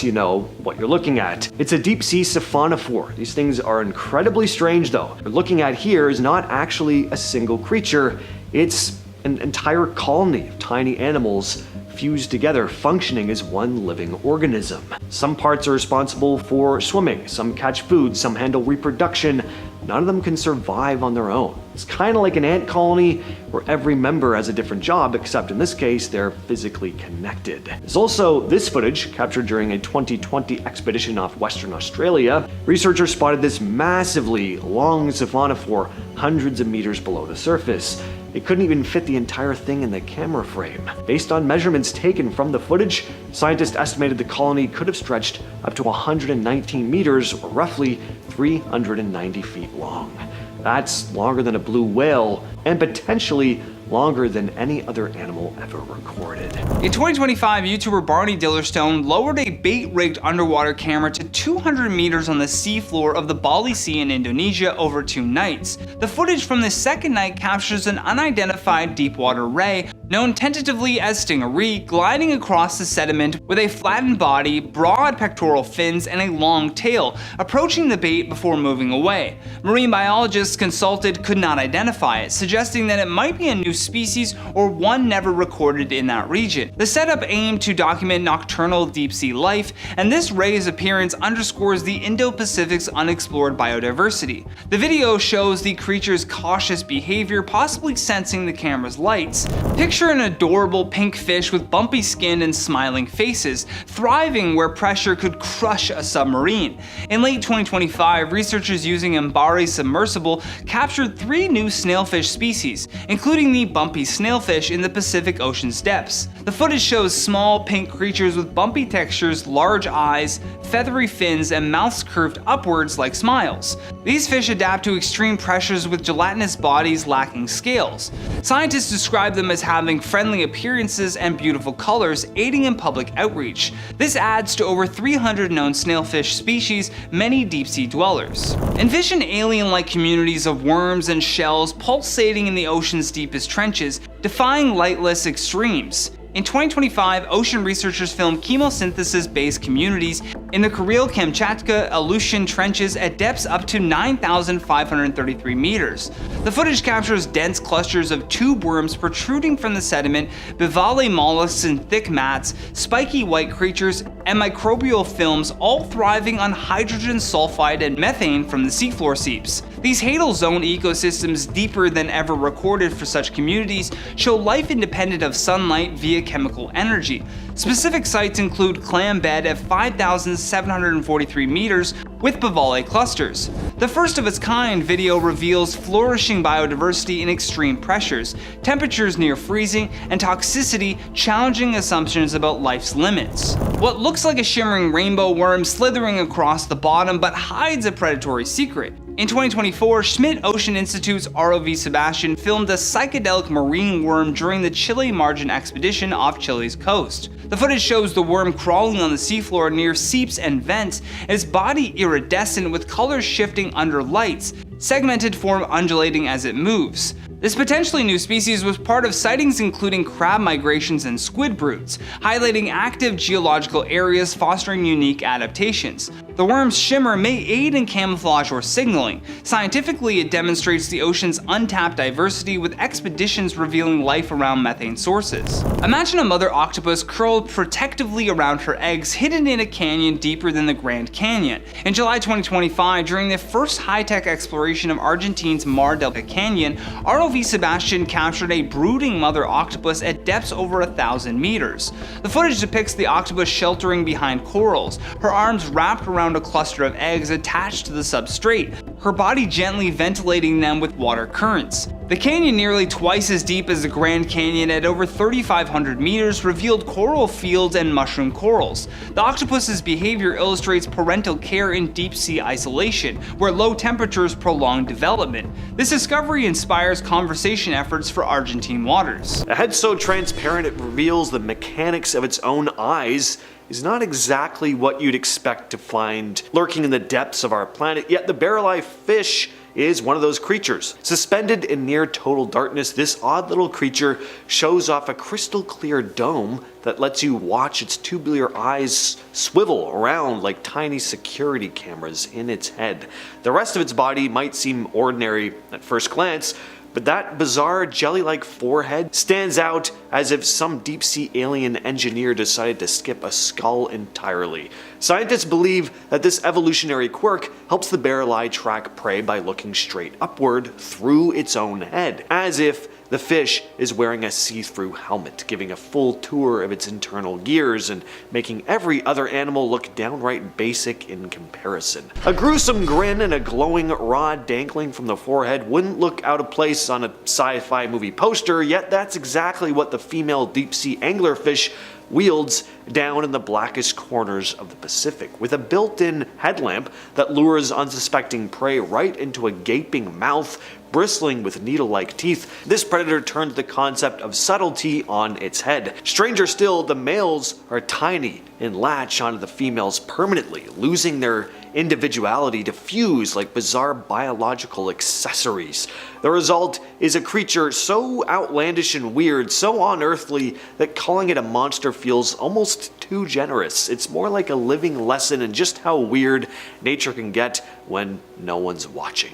you know what you're looking at. It's a deep-sea siphonophore. These things are incredibly strange though. What we're looking at here is not actually a single creature, it's an entire colony of tiny animals fused together, functioning as one living organism. Some parts are responsible for swimming, some catch food, some handle reproduction. None of them can survive on their own. It's kind of like an ant colony where every member has a different job, except in this case, they're physically connected. There's also this footage captured during a 2020 expedition off Western Australia. Researchers spotted this massively long siphonophore hundreds of meters below the surface. It couldn't even fit the entire thing in the camera frame. Based on measurements taken from the footage, scientists estimated the colony could have stretched up to 119 meters, or roughly 390 feet long. That's longer than a blue whale, and potentially longer than any other animal ever recorded. In 2025, YouTuber Barney Dillerstone lowered a bait-rigged underwater camera to 200 meters on the seafloor of the Bali Sea in Indonesia over 2 nights. The footage from the second night captures an unidentified deepwater ray, known tentatively as stingaree, gliding across the sediment with a flattened body, broad pectoral fins, and a long tail, approaching the bait before moving away. Marine biologists consulted could not identify it, suggesting that it might be a new species or one never recorded in that region. The setup aimed to document nocturnal deep-sea life, and this ray's appearance underscores the Indo-Pacific's unexplored biodiversity. The video shows the creature's cautious behavior, possibly sensing the camera's lights. Picture an adorable pink fish with bumpy skin and smiling faces, thriving where pressure could crush a submarine. In late 2025, researchers using Mbari submersible captured 3 new snailfish species, including the bumpy snailfish in the Pacific Ocean's depths. The footage shows small pink creatures with bumpy textures, large eyes, feathery fins, and mouths curved upwards like smiles. These fish adapt to extreme pressures with gelatinous bodies lacking scales. Scientists describe them as having friendly appearances and beautiful colors, aiding in public outreach. This adds to over 300 known snailfish species, many deep-sea dwellers. Envision alien-like communities of worms and shells pulsating in the ocean's deepest trenches, defying lightless extremes. In 2025, ocean researchers filmed chemosynthesis-based communities in the Kuril-Kamchatka Aleutian trenches at depths up to 9,533 meters. The footage captures dense clusters of tube worms protruding from the sediment, bivalve mollusks in thick mats, spiky white creatures, and microbial films, all thriving on hydrogen sulfide and methane from the seafloor seeps. These hadal zone ecosystems, deeper than ever recorded for such communities, show life independent of sunlight via chemical energy. Specific sites include Clam Bed at 5,743 meters with bivalve clusters. The first of its kind video reveals flourishing biodiversity in extreme pressures, temperatures near freezing, and toxicity challenging assumptions about life's limits. What looks like a shimmering rainbow worm slithering across the bottom but hides a predatory secret. In 2024, Schmidt Ocean Institute's ROV Sebastian filmed a psychedelic marine worm during the Chile Margin expedition off Chile's coast. The footage shows the worm crawling on the seafloor near seeps and vents, its body iridescent with colors shifting under lights, segmented form undulating as it moves. This potentially new species was part of sightings including crab migrations and squid broods, highlighting active geological areas fostering unique adaptations. The worm's shimmer may aid in camouflage or signaling. Scientifically, it demonstrates the ocean's untapped diversity, with expeditions revealing life around methane sources. Imagine a mother octopus curled protectively around her eggs, hidden in a canyon deeper than the Grand Canyon. In July 2025, during the first high-tech exploration of Argentina's Mar del Plata Canyon, ROV Sebastian captured a brooding mother octopus at depths over 1,000 meters. The footage depicts the octopus sheltering behind corals, her arms wrapped around a cluster of eggs attached to the substrate, her body gently ventilating them with water currents. The canyon, nearly twice as deep as the Grand Canyon at over 3,500 meters, revealed coral fields and mushroom corals. The octopus's behavior illustrates parental care in deep-sea isolation, where low temperatures prolong development. This discovery inspires conservation efforts for Argentine waters. A head so transparent it reveals the mechanics of its own eyes is not exactly what you'd expect to find lurking in the depths of our planet, yet the barrel-eye fish is one of those creatures. Suspended in near total darkness, this odd little creature shows off a crystal clear dome that lets you watch its tubular eyes swivel around like tiny security cameras in its head. The rest of its body might seem ordinary at first glance, but that bizarre jelly-like forehead stands out as if some deep-sea alien engineer decided to skip a skull entirely. Scientists believe that this evolutionary quirk helps the barreleye track prey by looking straight upward through its own head, as if the fish is wearing a see-through helmet, giving a full tour of its internal gears and making every other animal look downright basic in comparison. A gruesome grin and a glowing rod dangling from the forehead wouldn't look out of place on a sci-fi movie poster, yet that's exactly what the female deep-sea anglerfish wields down in the blackest corners of the Pacific, with a built-in headlamp that lures unsuspecting prey right into a gaping mouth bristling with needle-like teeth. This predator turns the concept of subtlety on its head. Stranger still, the males are tiny and latch onto the females permanently, losing their individuality to fuse like bizarre biological accessories. The result is a creature so outlandish and weird, so unearthly, that calling it a monster feels almost too generous. It's more like a living lesson in just how weird nature can get when no one's watching.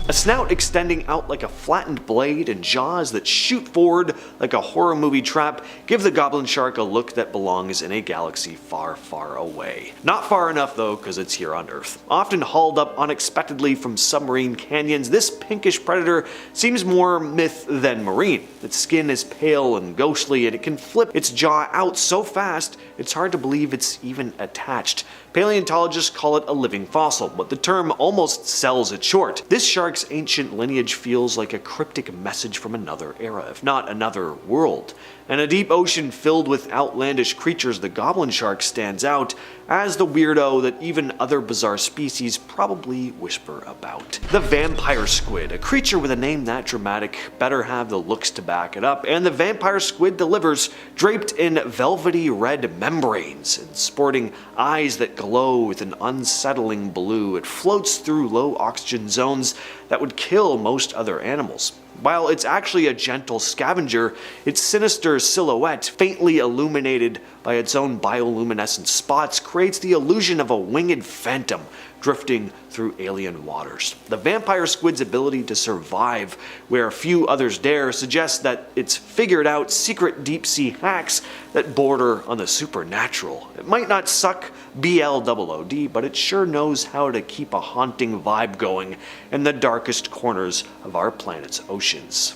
A snout extending out like a flattened blade and jaws that shoot forward like a horror movie trap give the goblin shark a look that belongs in a galaxy far, far away. Not far enough though, because it's here on Earth. Often hauled up unexpectedly from submarine canyons, this pinkish predator seems more myth than marine. Its skin is pale and ghostly, and it can flip its jaw out so fast it's hard to believe it's even attached. Paleontologists call it a living fossil, but the term almost sells it short. This shark's ancient lineage feels like a cryptic message from another era, if not another world. In a deep ocean filled with outlandish creatures, the goblin shark stands out as the weirdo that even other bizarre species probably whisper about. The vampire squid, a creature with a name that dramatic, better have the looks to back it up, and the vampire squid delivers, draped in velvety red membranes and sporting eyes that glow with an unsettling blue. It floats through low oxygen zones that would kill most other animals. While it's actually a gentle scavenger, its sinister silhouette, faintly illuminated by its own bioluminescent spots, creates the illusion of a winged phantom drifting through alien waters. The vampire squid's ability to survive where few others dare suggests that it's figured out secret deep-sea hacks that border on the supernatural. It might not suck BLOOD, but it sure knows how to keep a haunting vibe going in the darkest corners of our planet's oceans.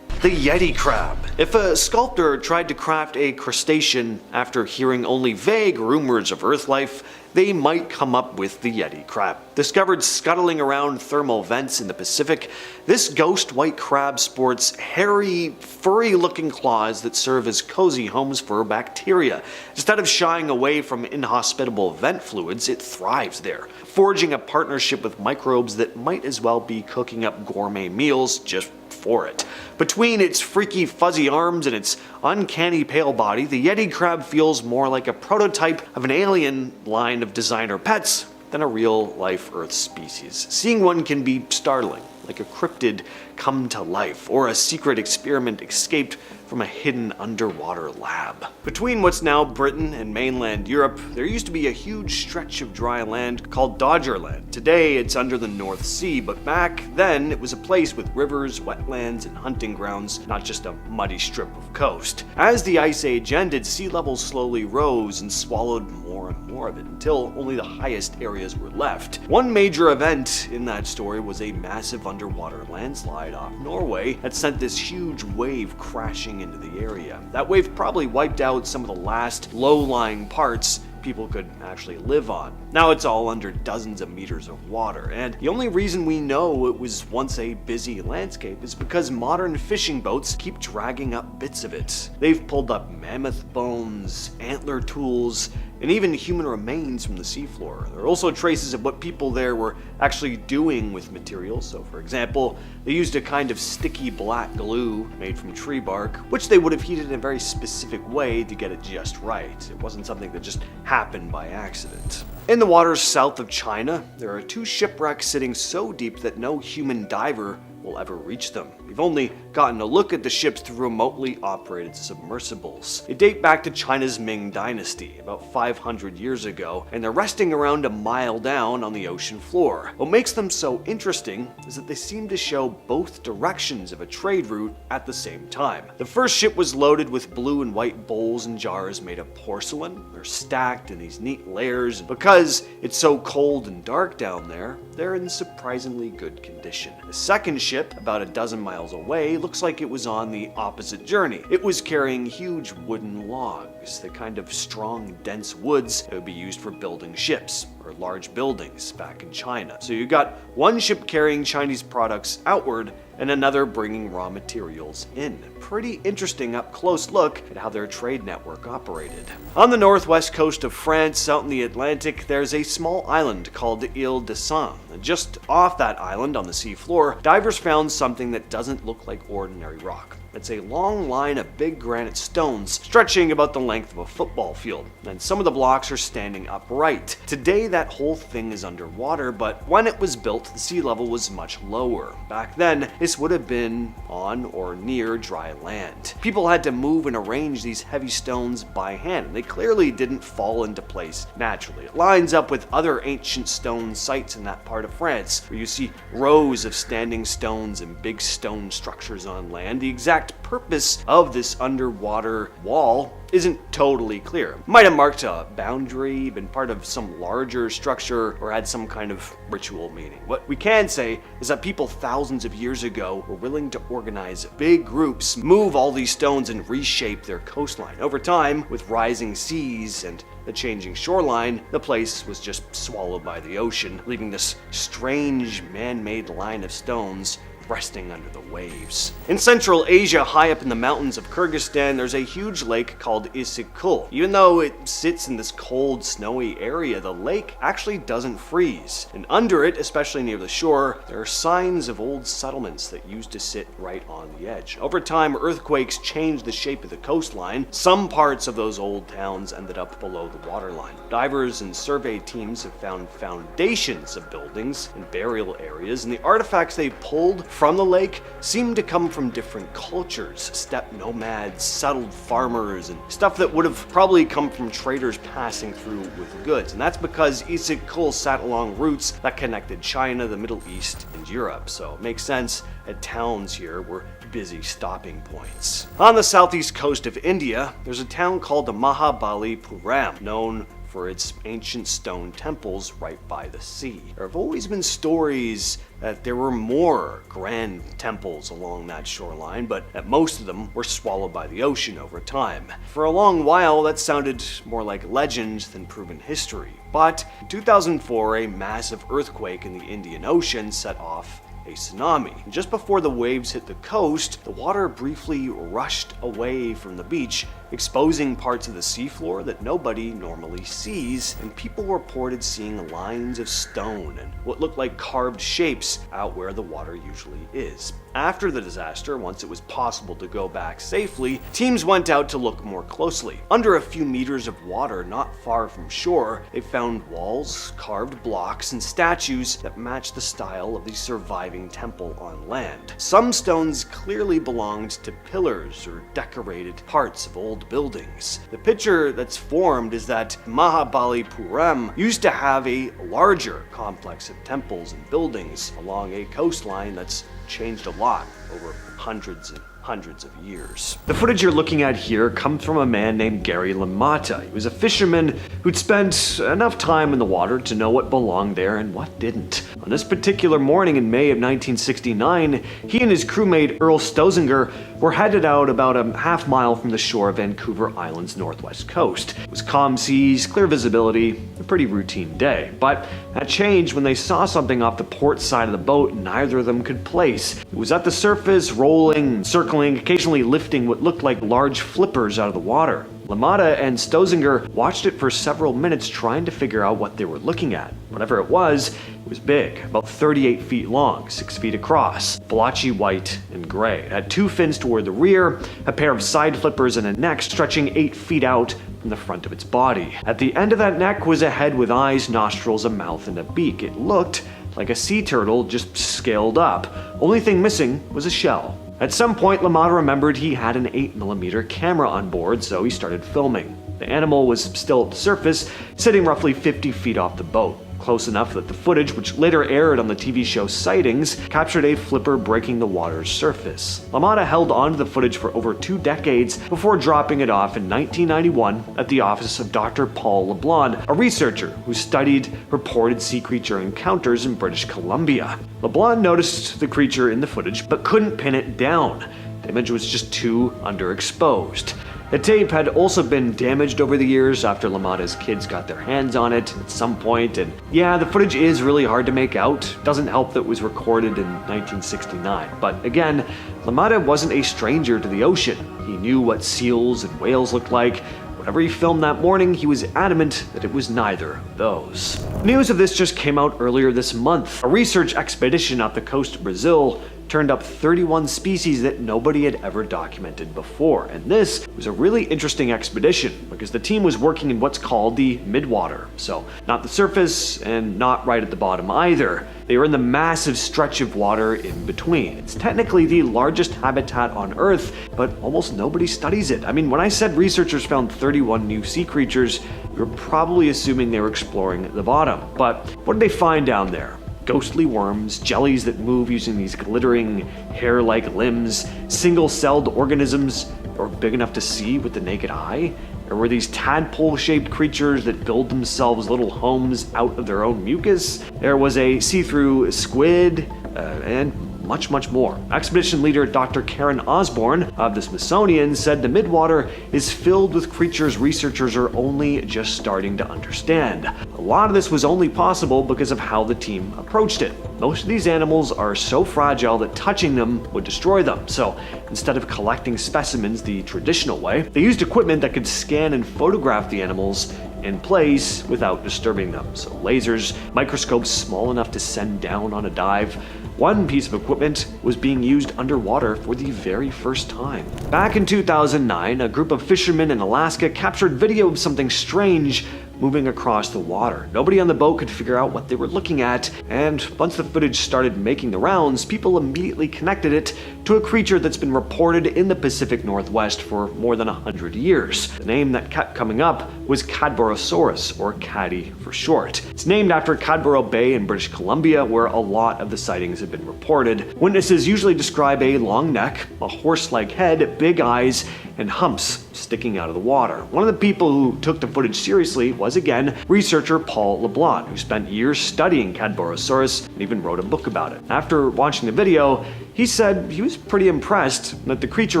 The Yeti crab. If a sculptor tried to craft a crustacean after hearing only vague rumors of Earth life, they might come up with the Yeti crab. Discovered scuttling around thermal vents in the Pacific, this ghost white crab sports hairy, furry-looking claws that serve as cozy homes for bacteria. Instead of shying away from inhospitable vent fluids, it thrives there, forging a partnership with microbes that might as well be cooking up gourmet meals just for it. Between its freaky fuzzy arms and its uncanny pale body, the Yeti crab feels more like a prototype of an alien line of designer pets than a real-life Earth species. Seeing one can be startling, like a cryptid come to life, or a secret experiment escaped from a hidden underwater lab. Between what's now Britain and mainland Europe, there used to be a huge stretch of dry land called Dodgerland. Today it's under the North Sea, but back then it was a place with rivers, wetlands, and hunting grounds, not just a muddy strip of coast. As the Ice Age ended, sea levels slowly rose and swallowed more and more of it, until only the highest areas were left. One major event in that story was a massive underwater landslide off Norway that sent this huge wave crashing into the area. That wave probably wiped out some of the last low-lying parts people could actually live on. Now it's all under dozens of meters of water, and the only reason we know it was once a busy landscape is because modern fishing boats keep dragging up bits of it. They've pulled up mammoth bones, antler tools, and even human remains from the seafloor. There are also traces of what people there were actually doing with materials. So for example, they used a kind of sticky black glue made from tree bark, which they would have heated in a very specific way to get it just right. It wasn't something that just happened by accident. In the waters south of China, there are two shipwrecks sitting so deep that no human diver will ever reach them. We've only gotten a look at the ships through remotely operated submersibles. They date back to China's Ming Dynasty, about 500 years ago, and they're resting around a mile down on the ocean floor. What makes them so interesting is that they seem to show both directions of a trade route at the same time. The first ship was loaded with blue and white bowls and jars made of porcelain. They're stacked in these neat layers, and because it's so cold and dark down there, they're in surprisingly good condition. The second ship, about a dozen miles away, looks like it was on the opposite journey. It was carrying huge wooden logs, the kind of strong, dense woods that would be used for building ships or large buildings back in China. So you got one ship carrying Chinese products outward and another bringing raw materials in. Pretty interesting up close look at how their trade network operated. On the northwest coast of France, out in the Atlantic, there's a small island called Ile de Saint. Just off that island on the seafloor, divers found something that doesn't look like ordinary rock. It's a long line of big granite stones stretching about the length of a football field, and some of the blocks are standing upright. Today that whole thing is underwater, but when it was built, the sea level was much lower. Back then, this would have been on or near dry land. People had to move and arrange these heavy stones by hand, and they clearly didn't fall into place naturally. It lines up with other ancient stone sites in that part of France, where you see rows of standing stones and big stone structures on land. The exact purpose of this underwater wall isn't totally clear. It might have marked a boundary, been part of some larger structure, or had some kind of ritual meaning. What we can say is that people thousands of years ago were willing to organize big groups, move all these stones, and reshape their coastline. Over time, with rising seas and the changing shoreline, the place was just swallowed by the ocean, leaving this strange man-made line of stones resting under the waves. In Central Asia, high up in the mountains of Kyrgyzstan, there's a huge lake called Issyk-Kul. Even though it sits in this cold, snowy area, the lake actually doesn't freeze. And under it, especially near the shore, there are signs of old settlements that used to sit right on the edge. Over time, earthquakes changed the shape of the coastline. Some parts of those old towns ended up below the waterline. Divers and survey teams have found foundations of buildings and burial areas, and the artifacts they pulled from the lake seem to come from different cultures, steppe nomads, settled farmers, and stuff that would have probably come from traders passing through with goods. And that's because Issyk-Kul sat along routes that connected China, the Middle East, and Europe. So it makes sense that towns here were busy stopping points. On the southeast coast of India, there's a town called the Mahabalipuram, known for its ancient stone temples right by the sea. There have always been stories that there were more grand temples along that shoreline, but that most of them were swallowed by the ocean over time. For a long while, that sounded more like legend than proven history. But in 2004, a massive earthquake in the Indian Ocean set off a tsunami. Just before the waves hit the coast, the water briefly rushed away from the beach, exposing parts of the seafloor that nobody normally sees, and people reported seeing lines of stone and what looked like carved shapes out where the water usually is. After the disaster, once it was possible to go back safely, teams went out to look more closely. Under a few meters of water not far from shore, they found walls, carved blocks, and statues that matched the style of the surviving temple on land. Some stones clearly belonged to pillars or decorated parts of old buildings. The picture that's formed is that Mahabalipuram used to have a larger complex of temples and buildings along a coastline that's changed a lot over hundreds and hundreds of years. The footage you're looking at here comes from a man named Gary Lamata. He was a fisherman who'd spent enough time in the water to know what belonged there and what didn't. On this particular morning in May of 1969, he and his crewmate Earl Stozinger were headed out about a half mile from the shore of Vancouver Island's northwest coast. It was calm seas, clear visibility, a pretty routine day. But that changed when they saw something off the port side of the boat neither of them could place. It was at the surface, rolling, circling, occasionally lifting what looked like large flippers out of the water. Lamata and Stozinger watched it for several minutes trying to figure out what they were looking at. Whatever it was big, about 38 feet long, 6 feet across, blotchy white and gray. It had two fins toward the rear, a pair of side flippers, and a neck stretching 8 feet out from the front of its body. At the end of that neck was a head with eyes, nostrils, a mouth, and a beak. It looked like a sea turtle, just scaled up. Only thing missing was a shell. At some point, LaMotta remembered he had an 8mm camera on board, so he started filming. The animal was still at the surface, sitting roughly 50 feet off the boat. Close enough that the footage, which later aired on the TV show Sightings, captured a flipper breaking the water's surface. LaMotta held onto the footage for over 2 decades before dropping it off in 1991 at the office of Dr. Paul LeBlanc, a researcher who studied reported sea creature encounters in British Columbia. LeBlanc noticed the creature in the footage but couldn't pin it down. The image was just too underexposed. The tape had also been damaged over the years after LaMotta's kids got their hands on it at some point, and yeah, the footage is really hard to make out. Doesn't help that it was recorded in 1969. But again, LaMotta wasn't a stranger to the ocean. He knew what seals and whales looked like. Whatever he filmed that morning, he was adamant that it was neither of those. News of this just came out earlier this month. A research expedition off the coast of Brazil turned up 31 species that nobody had ever documented before. And this was a really interesting expedition because the team was working in what's called the midwater. So not the surface and not right at the bottom either. They were in the massive stretch of water in between. It's technically the largest habitat on Earth, but almost nobody studies it. I mean, when I said researchers found 31 new sea creatures, you were probably assuming they were exploring the bottom. But what did they find down there? Ghostly worms, jellies that move using these glittering hair-like limbs, single-celled organisms that were big enough to see with the naked eye? Or were these tadpole-shaped creatures that build themselves little homes out of their own mucus? There was a see-through squid, and much more. Expedition leader Dr. Karen Osborne of the Smithsonian said the midwater is filled with creatures researchers are only just starting to understand. A lot of this was only possible because of how the team approached it. Most of these animals are so fragile that touching them would destroy them, so instead of collecting specimens the traditional way, they used equipment that could scan and photograph the animals in place without disturbing them. So lasers, microscopes small enough to send down on a dive. One piece of equipment was being used underwater for the very first time. Back in 2009, a group of fishermen in Alaska captured video of something strange moving across the water. Nobody on the boat could figure out what they were looking at, and once the footage started making the rounds, people immediately connected it to a creature that's been reported in the Pacific Northwest for more than 100 years. The name that kept coming up was Cadborosaurus, or Caddy for short. It's named after Cadboro Bay in British Columbia, where a lot of the sightings have been reported. Witnesses usually describe a long neck, a horse-like head, big eyes, and humps sticking out of the water. One of the people who took the footage seriously was, again, researcher Paul LeBlanc, who spent years studying Cadborosaurus and even wrote a book about it. After watching the video, he said he was pretty impressed that the creature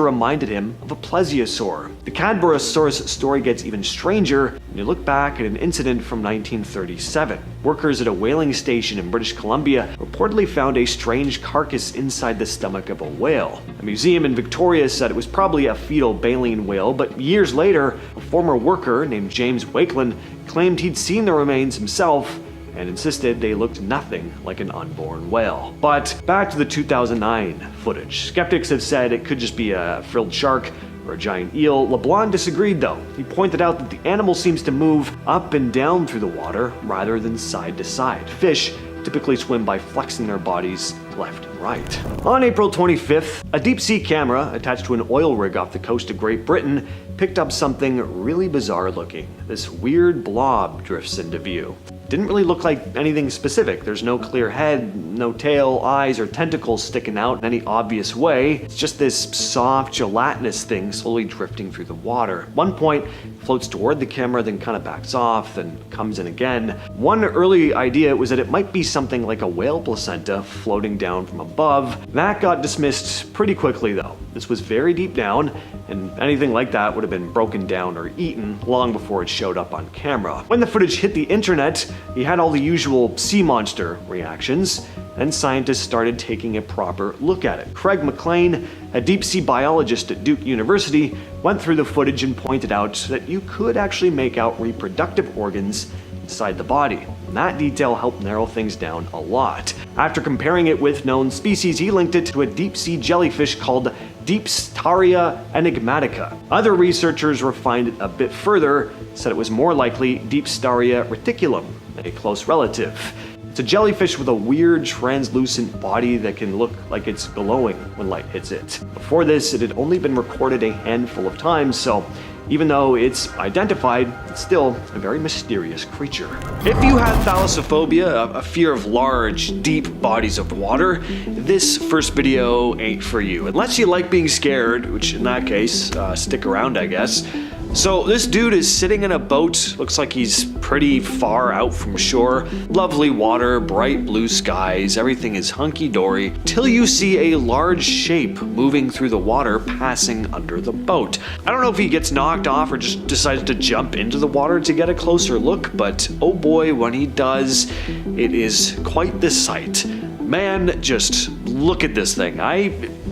reminded him of a plesiosaur. The Cadborosaurus story gets even stranger when you look back at an incident from 1937. Workers at a whaling station in British Columbia reportedly found a strange carcass inside the stomach of a whale. A museum in Victoria said it was probably a fetal baleen whale, but years later, a former worker named James Wakeland claimed he'd seen the remains himself and insisted they looked nothing like an unborn whale. But back to the 2009 footage. Skeptics have said it could just be a frilled shark or a giant eel. LeBlanc disagreed though. He pointed out that the animal seems to move up and down through the water rather than side to side. Fish typically swim by flexing their bodies left and right. On April 25th, a deep-sea camera attached to an oil rig off the coast of Great Britain picked up something really bizarre looking. This weird blob drifts into view. Didn't really look like anything specific. There's no clear head, no tail, eyes, or tentacles sticking out in any obvious way. It's just this soft, gelatinous thing slowly drifting through the water. At one point, it floats toward the camera, then kind of backs off, then comes in again. One early idea was that it might be something like a whale placenta floating down from above. That got dismissed pretty quickly though. This was very deep down, and anything like that would have been broken down or eaten long before it showed up on camera. When the footage hit the internet, you had all the usual sea monster reactions, and scientists started taking a proper look at it. Craig McLean, a deep sea biologist at Duke University, went through the footage and pointed out that you could actually make out reproductive organs inside the body. And that detail helped narrow things down a lot. After comparing it with known species, he linked it to a deep sea jellyfish called Stiuso enigmatica. Other researchers refined it a bit further, said it was more likely Stiuso reticulum, a close relative. It's a jellyfish with a weird translucent body that can look like it's glowing when light hits it. Before this, it had only been recorded a handful of times, so even though it's identified, it's still a very mysterious creature. If you have thalassophobia, a fear of large, deep bodies of water, this first video ain't for you. Unless you like being scared, which in that case, stick around I guess. So this dude is sitting in a boat, looks like he's pretty far out from shore. Lovely water, bright blue skies, everything is hunky-dory, till you see a large shape moving through the water passing under the boat. I don't know if he gets knocked off or just decides to jump into the water to get a closer look, but oh boy, when he does, it is quite the sight. Man, just look at this thing.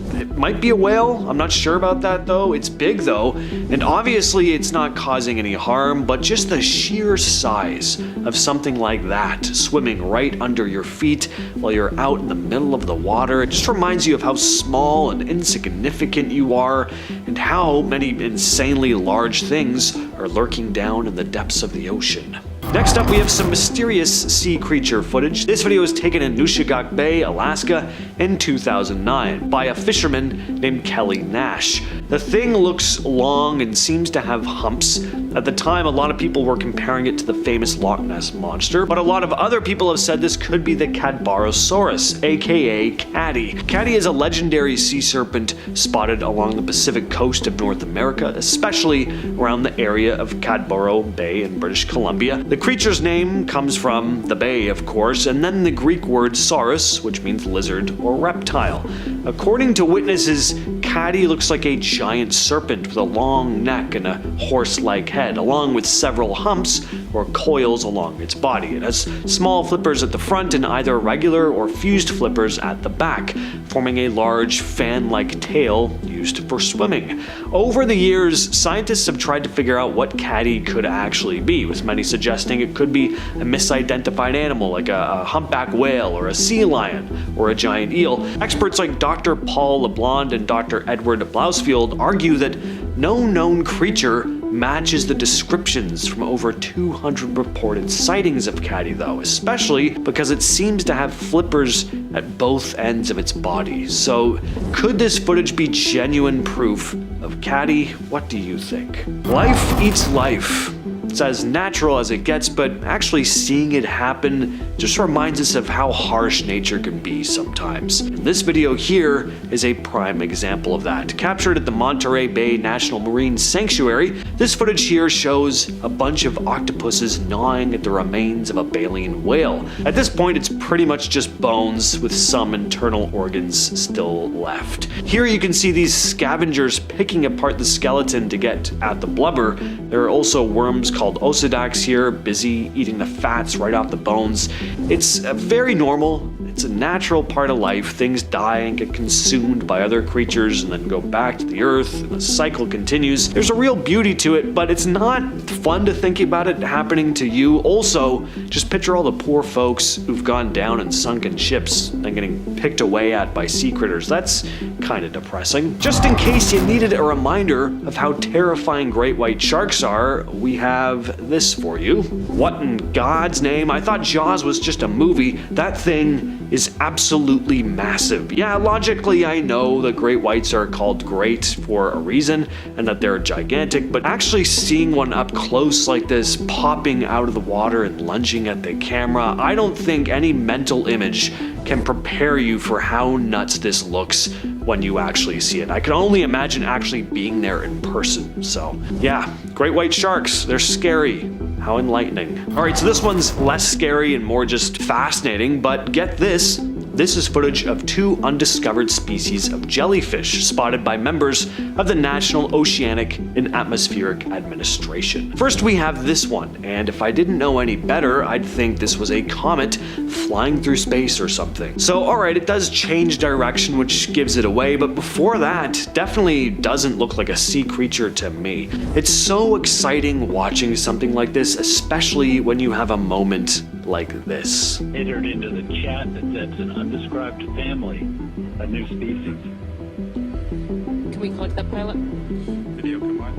It might be a whale, I'm not sure about that though. It's big though, and obviously it's not causing any harm, but just the sheer size of something like that swimming right under your feet while you're out in the middle of the water, it just reminds you of how small and insignificant you are and how many insanely large things are lurking down in the depths of the ocean. Next up, we have some mysterious sea creature footage. This video was taken in Nushagak Bay, Alaska in 2009 by a fisherman named Kelly Nash. The thing looks long and seems to have humps. At the time, a lot of people were comparing it to the famous Loch Ness Monster, but a lot of other people have said this could be the Cadbarosaurus, aka Caddy. Caddy is a legendary sea serpent spotted along the Pacific coast of North America, especially around the area of Cadboro Bay in British Columbia. The creature's name comes from the bay, of course, and then the Greek word saurus, which means lizard or reptile. According to witnesses, Caddy looks like a giant serpent with a long neck and a horse-like head, along with several humps or coils along its body. It has small flippers at the front and either regular or fused flippers at the back, forming a large fan-like tail used for swimming. Over the years, scientists have tried to figure out what Caddy could actually be, with many suggesting it could be a misidentified animal like a humpback whale or a sea lion or a giant eel. Experts like Dr. Paul LeBlanc and Dr. Edward Blausfield argue that no known creature matches the descriptions from over 200 reported sightings of Caddy though, especially because it seems to have flippers at both ends of its body. So could this footage be genuine proof of Caddy? What do you think? Life eats life. It's as natural as it gets, but actually seeing it happen just reminds us of how harsh nature can be sometimes. And this video here is a prime example of that. Captured at the Monterey Bay National Marine Sanctuary, this footage here shows a bunch of octopuses gnawing at the remains of a baleen whale. At this point, it's pretty much just bones with some internal organs still left. Here you can see these scavengers picking apart the skeleton to get at the blubber. There are also worms called Osedax here, busy eating the fats right off the bones. It's very normal. It's a natural part of life. Things die and get consumed by other creatures and then go back to the earth, and the cycle continues. There's a real beauty to it, but it's not fun to think about it happening to you. Also, just picture all the poor folks who've gone down in sunken ships and getting picked away at by sea critters. That's kind of depressing. Just in case you needed a reminder of how terrifying great white sharks are, we have this for you. What in God's name? I thought Jaws was just a movie. That thing is absolutely massive. Yeah, logically I know that great whites are called great for a reason and that they're gigantic, but actually seeing one up close like this, popping out of the water and lunging at the camera, I don't think any mental image can prepare you for how nuts this looks when you actually see it. I can only imagine actually being there in person. So yeah, great white sharks, they're scary. How enlightening. All right, so this one's less scary and more just fascinating, but get this. This is footage of two undiscovered species of jellyfish spotted by members of the National Oceanic and Atmospheric Administration. First, we have this one, and if I didn't know any better, I'd think this was a comet flying through space or something. So, all right, it does change direction, which gives it away, but before that, definitely doesn't look like a sea creature to me. It's so exciting watching something like this, especially when you have a moment like this. Entered into the chat that that's an undescribed family, a new species. Can we click that pilot? Video, come on.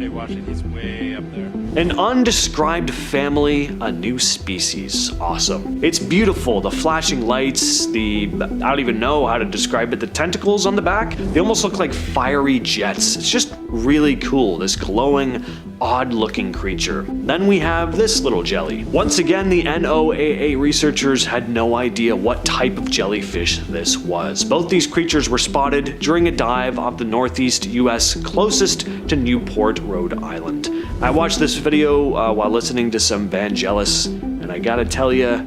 Hey, watching. He's way up there. An undescribed family, a new species. Awesome. It's beautiful. The flashing lights, I don't even know how to describe it. The tentacles on the back, they almost look like fiery jets. It's just really cool, this glowing, odd-looking creature. Then we have this little jelly. Once again, the NOAA researchers had no idea what type of jellyfish this was. Both these creatures were spotted during a dive off the northeast US closest to Newport, Rhode Island. I watched this video while listening to some Vangelis, and I gotta tell you,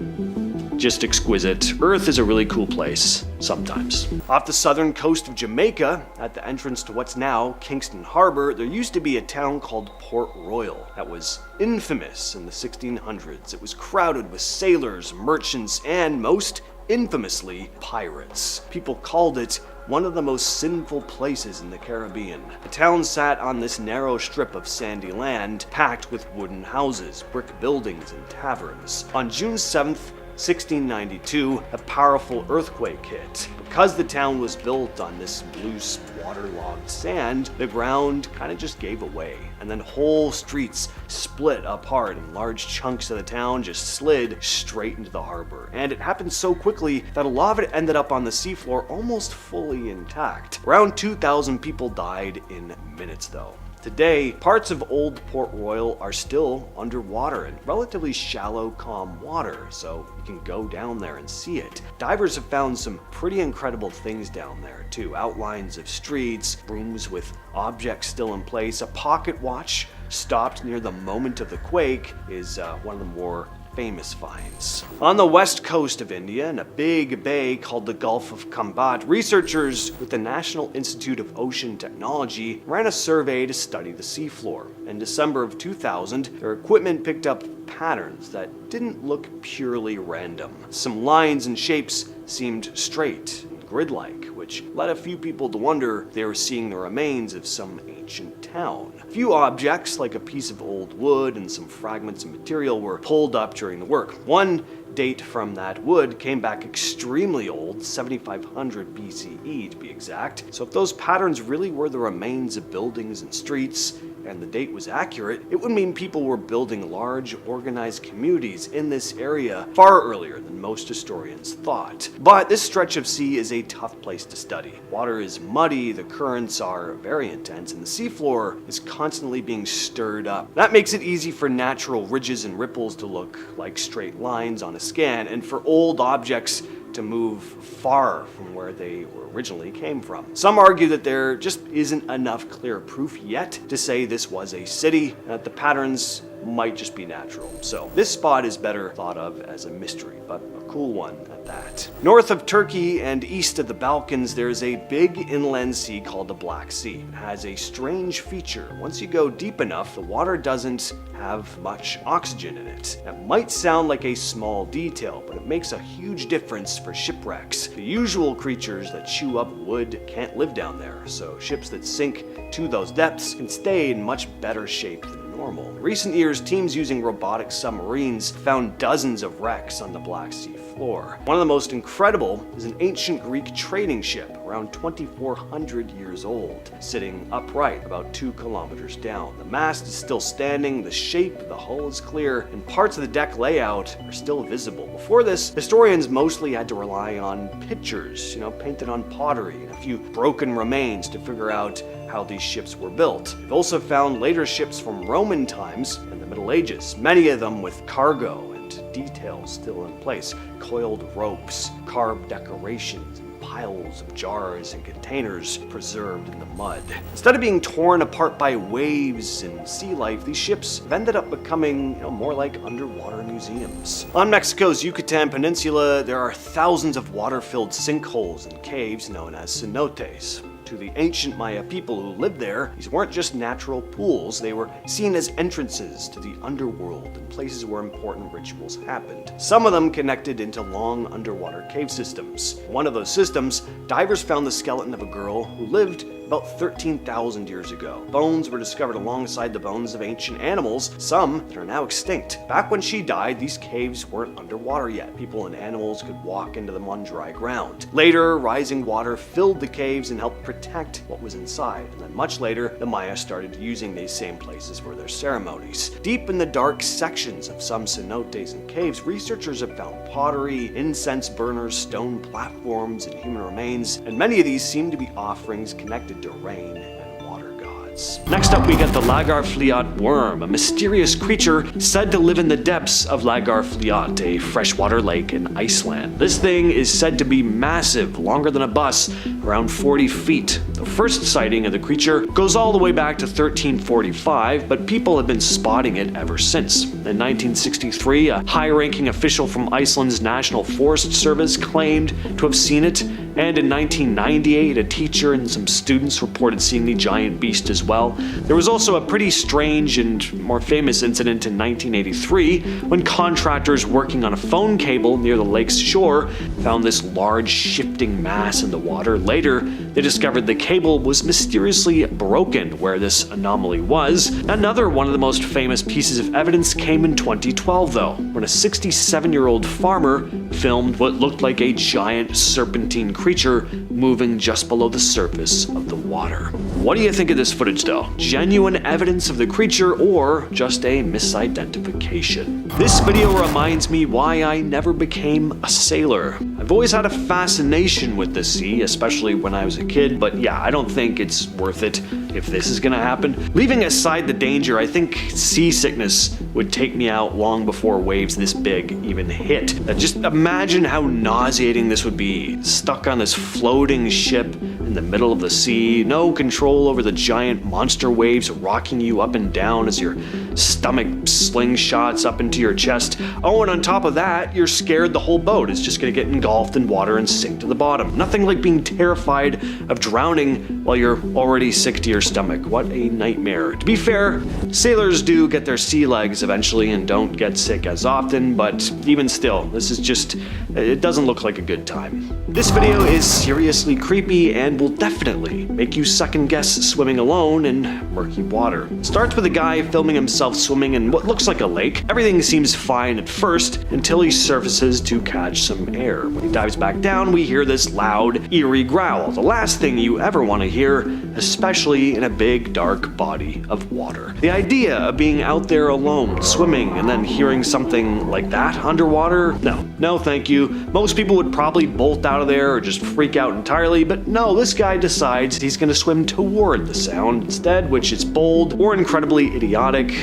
just exquisite. Earth is a really cool place, sometimes. Off the southern coast of Jamaica, at the entrance to what's now Kingston Harbor, there used to be a town called Port Royal that was infamous in the 1600s. It was crowded with sailors, merchants, and most infamously, pirates. People called it one of the most sinful places in the Caribbean. The town sat on this narrow strip of sandy land, packed with wooden houses, brick buildings, and taverns. On June 7th, 1692, a powerful earthquake hit. Because the town was built on this loose, waterlogged sand, the ground kind of just gave away. And then whole streets split apart and large chunks of the town just slid straight into the harbor. And it happened so quickly that a lot of it ended up on the seafloor almost fully intact. Around 2,000 people died in minutes though. Today, parts of Old Port Royal are still underwater in relatively shallow, calm water, so you can go down there and see it. Divers have found some pretty incredible things down there too. Outlines of streets, rooms with objects still in place. A pocket watch stopped near the moment of the quake is one of the more famous finds. On the west coast of India, in a big bay called the Gulf of Khambat, researchers with the National Institute of Ocean Technology ran a survey to study the seafloor. In December of 2000, their equipment picked up patterns that didn't look purely random. Some lines and shapes seemed straight and grid-like, which led a few people to wonder if they were seeing the remains of some ancient town. A few objects, like a piece of old wood and some fragments of material, were pulled up during the work. One date from that wood came back extremely old, 7500 BCE to be exact. So if those patterns really were the remains of buildings and streets, and the date was accurate, it would mean people were building large, organized communities in this area far earlier than most historians thought. But this stretch of sea is a tough place to study. Water is muddy, the currents are very intense, and the seafloor is constantly being stirred up. That makes it easy for natural ridges and ripples to look like straight lines on a scan, and for old objects to move far from where they originally came from. Some argue that there just isn't enough clear proof yet to say this was a city, and that the patterns might just be natural. So this spot is better thought of as a mystery, but a cool one at that. North of Turkey and east of the Balkans, there's a big inland sea called the Black Sea. It has a strange feature. Once you go deep enough, the water doesn't have much oxygen in it. That might sound like a small detail, but it makes a huge difference for shipwrecks. The usual creatures that chew up wood can't live down there, so ships that sink to those depths can stay in much better shape than normal. In recent years, teams using robotic submarines found dozens of wrecks on the Black Sea floor. One of the most incredible is an ancient Greek trading ship, around 2,400 years old, sitting upright about 2 kilometers down. The mast is still standing, the shape of the hull is clear, and parts of the deck layout are still visible. Before this, historians mostly had to rely on pictures, painted on pottery, and a few broken remains to figure out how these ships were built. They've also found later ships from Roman times and the Middle Ages, many of them with cargo and details still in place, coiled ropes, carved decorations, and piles of jars and containers preserved in the mud. Instead of being torn apart by waves and sea life, these ships have ended up becoming more like underwater museums. On Mexico's Yucatan Peninsula, there are thousands of water-filled sinkholes and caves known as cenotes. To the ancient Maya people who lived there, these weren't just natural pools, they were seen as entrances to the underworld and places where important rituals happened. Some of them connected into long underwater cave systems. One of those systems, divers found the skeleton of a girl who lived about 13,000 years ago. Bones were discovered alongside the bones of ancient animals, some that are now extinct. Back when she died, these caves weren't underwater yet. People and animals could walk into them on dry ground. Later, rising water filled the caves and helped protect what was inside. And then much later, the Maya started using these same places for their ceremonies. Deep in the dark sections of some cenotes and caves, researchers have found pottery, incense burners, stone platforms, and human remains, and many of these seem to be offerings connected to rain and water gods. Next up, we get the Lagarfliot worm, a mysterious creature said to live in the depths of Lagarfliot, a freshwater lake in Iceland. This thing is said to be massive, longer than a bus, around 40 feet. The first sighting of the creature goes all the way back to 1345, but people have been spotting it ever since. In 1963, a high-ranking official from Iceland's National Forest Service claimed to have seen it, and in 1998, a teacher and some students reported seeing the giant beast as well. There was also a pretty strange and more famous incident in 1983 when contractors working on a phone cable near the lake's shore found this large shifting mass in the water. Later, they discovered the cable was mysteriously broken where this anomaly was. Another one of the most famous pieces of evidence came in 2012 though, when a 67-year-old farmer filmed what looked like a giant serpentine creature moving just below the surface of the water. What do you think of this footage though? Genuine evidence of the creature or just a misidentification? This video reminds me why I never became a sailor. I've always had a fascination with the sea, especially when I was a kid, but yeah, I don't think it's worth it if this is gonna happen. Leaving aside the danger, I think seasickness would take me out long before waves this big even hit. Just imagine how nauseating this would be. Stuck on this floating ship in the middle of the sea, no control over the giant monster waves rocking you up and down as your stomach slingshots up into your chest. Oh, and on top of that, you're scared the whole boat is just gonna get engulfed in water and sink to the bottom. Nothing like being terrified of drowning while you're already sick to your stomach. What a nightmare. To be fair, sailors do get their sea legs eventually and don't get sick as often, but even still, this is just, it doesn't look like a good time. This video is seriously creepy and will definitely make you second guess swimming alone in murky water. It starts with a guy filming himself swimming in what looks like a lake. Everything seems fine at first until he surfaces to catch some air. When he dives back down, we hear this loud, eerie growl. The last thing you ever want to hear, especially in a big, dark body of water. The idea of being out there alone, swimming, and then hearing something like that underwater? No thank you. Most people would probably bolt out of there or just freak out entirely, but no, this guy decides he's gonna swim toward the sound instead, which is bold or incredibly idiotic.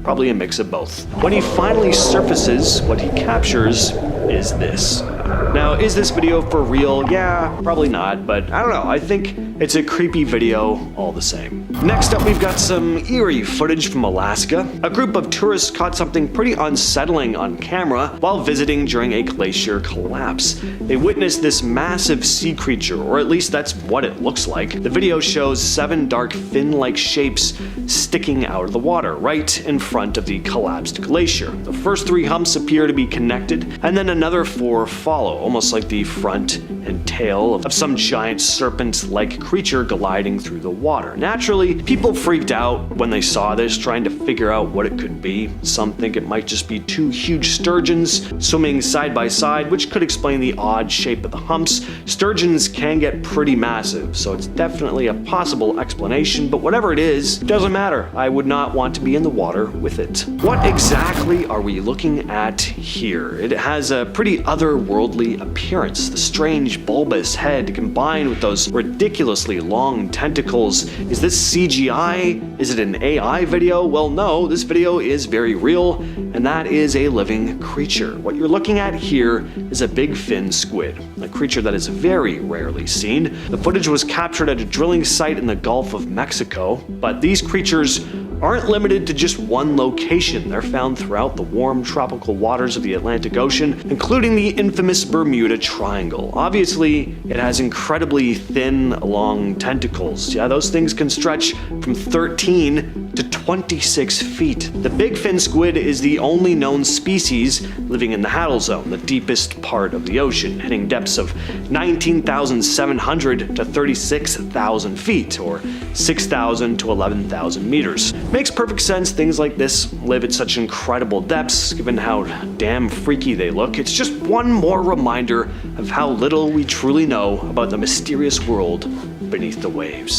Probably a mix of both. When he finally surfaces, what he captures is this. Now, is this video for real? Yeah, probably not, but I don't know, I think it's a creepy video all the same. Next up, we've got some eerie footage from Alaska. A group of tourists caught something pretty unsettling on camera while visiting during a glacier collapse. They witnessed this massive sea creature, or at least that's what it looks like. The video shows 7 dark fin-like shapes sticking out of the water, right in front of the collapsed glacier. The first 3 humps appear to be connected, and then another 4 follow, almost like the front and tail of some giant serpent-like creature gliding through the water. Naturally, people freaked out when they saw this, trying to figure out what it could be. Some think it might just be 2 huge sturgeons swimming side by side, which could explain the odd shape of the humps. Sturgeons can get pretty massive, so it's definitely a possible explanation, but whatever it is, it doesn't matter. I would not want to be in the water with it. What exactly are we looking at here? It has a pretty otherworldly appearance. The strange bulbous head combined with those ridiculously long tentacles. Is this CGI? Is it an AI video? Well, no, this video is very real, and that is a living creature. What you're looking at here is a big fin squid, a creature that is very rarely seen. The footage was captured at a drilling site in the Gulf of Mexico, but these creatures aren't limited to just one location. They're found throughout the warm tropical waters of the Atlantic Ocean, including the infamous Bermuda Triangle. Obviously, it has incredibly thin, long tentacles. Yeah, those things can stretch from 13 to 26 feet. The big fin squid is the only known species living in the Haddle Zone, the deepest part of the ocean, hitting depths of 19,700 to 36,000 feet, or 6,000 to 11,000 meters. Makes perfect sense things like this live at such incredible depths, given how damn freaky they look. It's just one more reminder of how little we truly know about the mysterious world beneath the waves.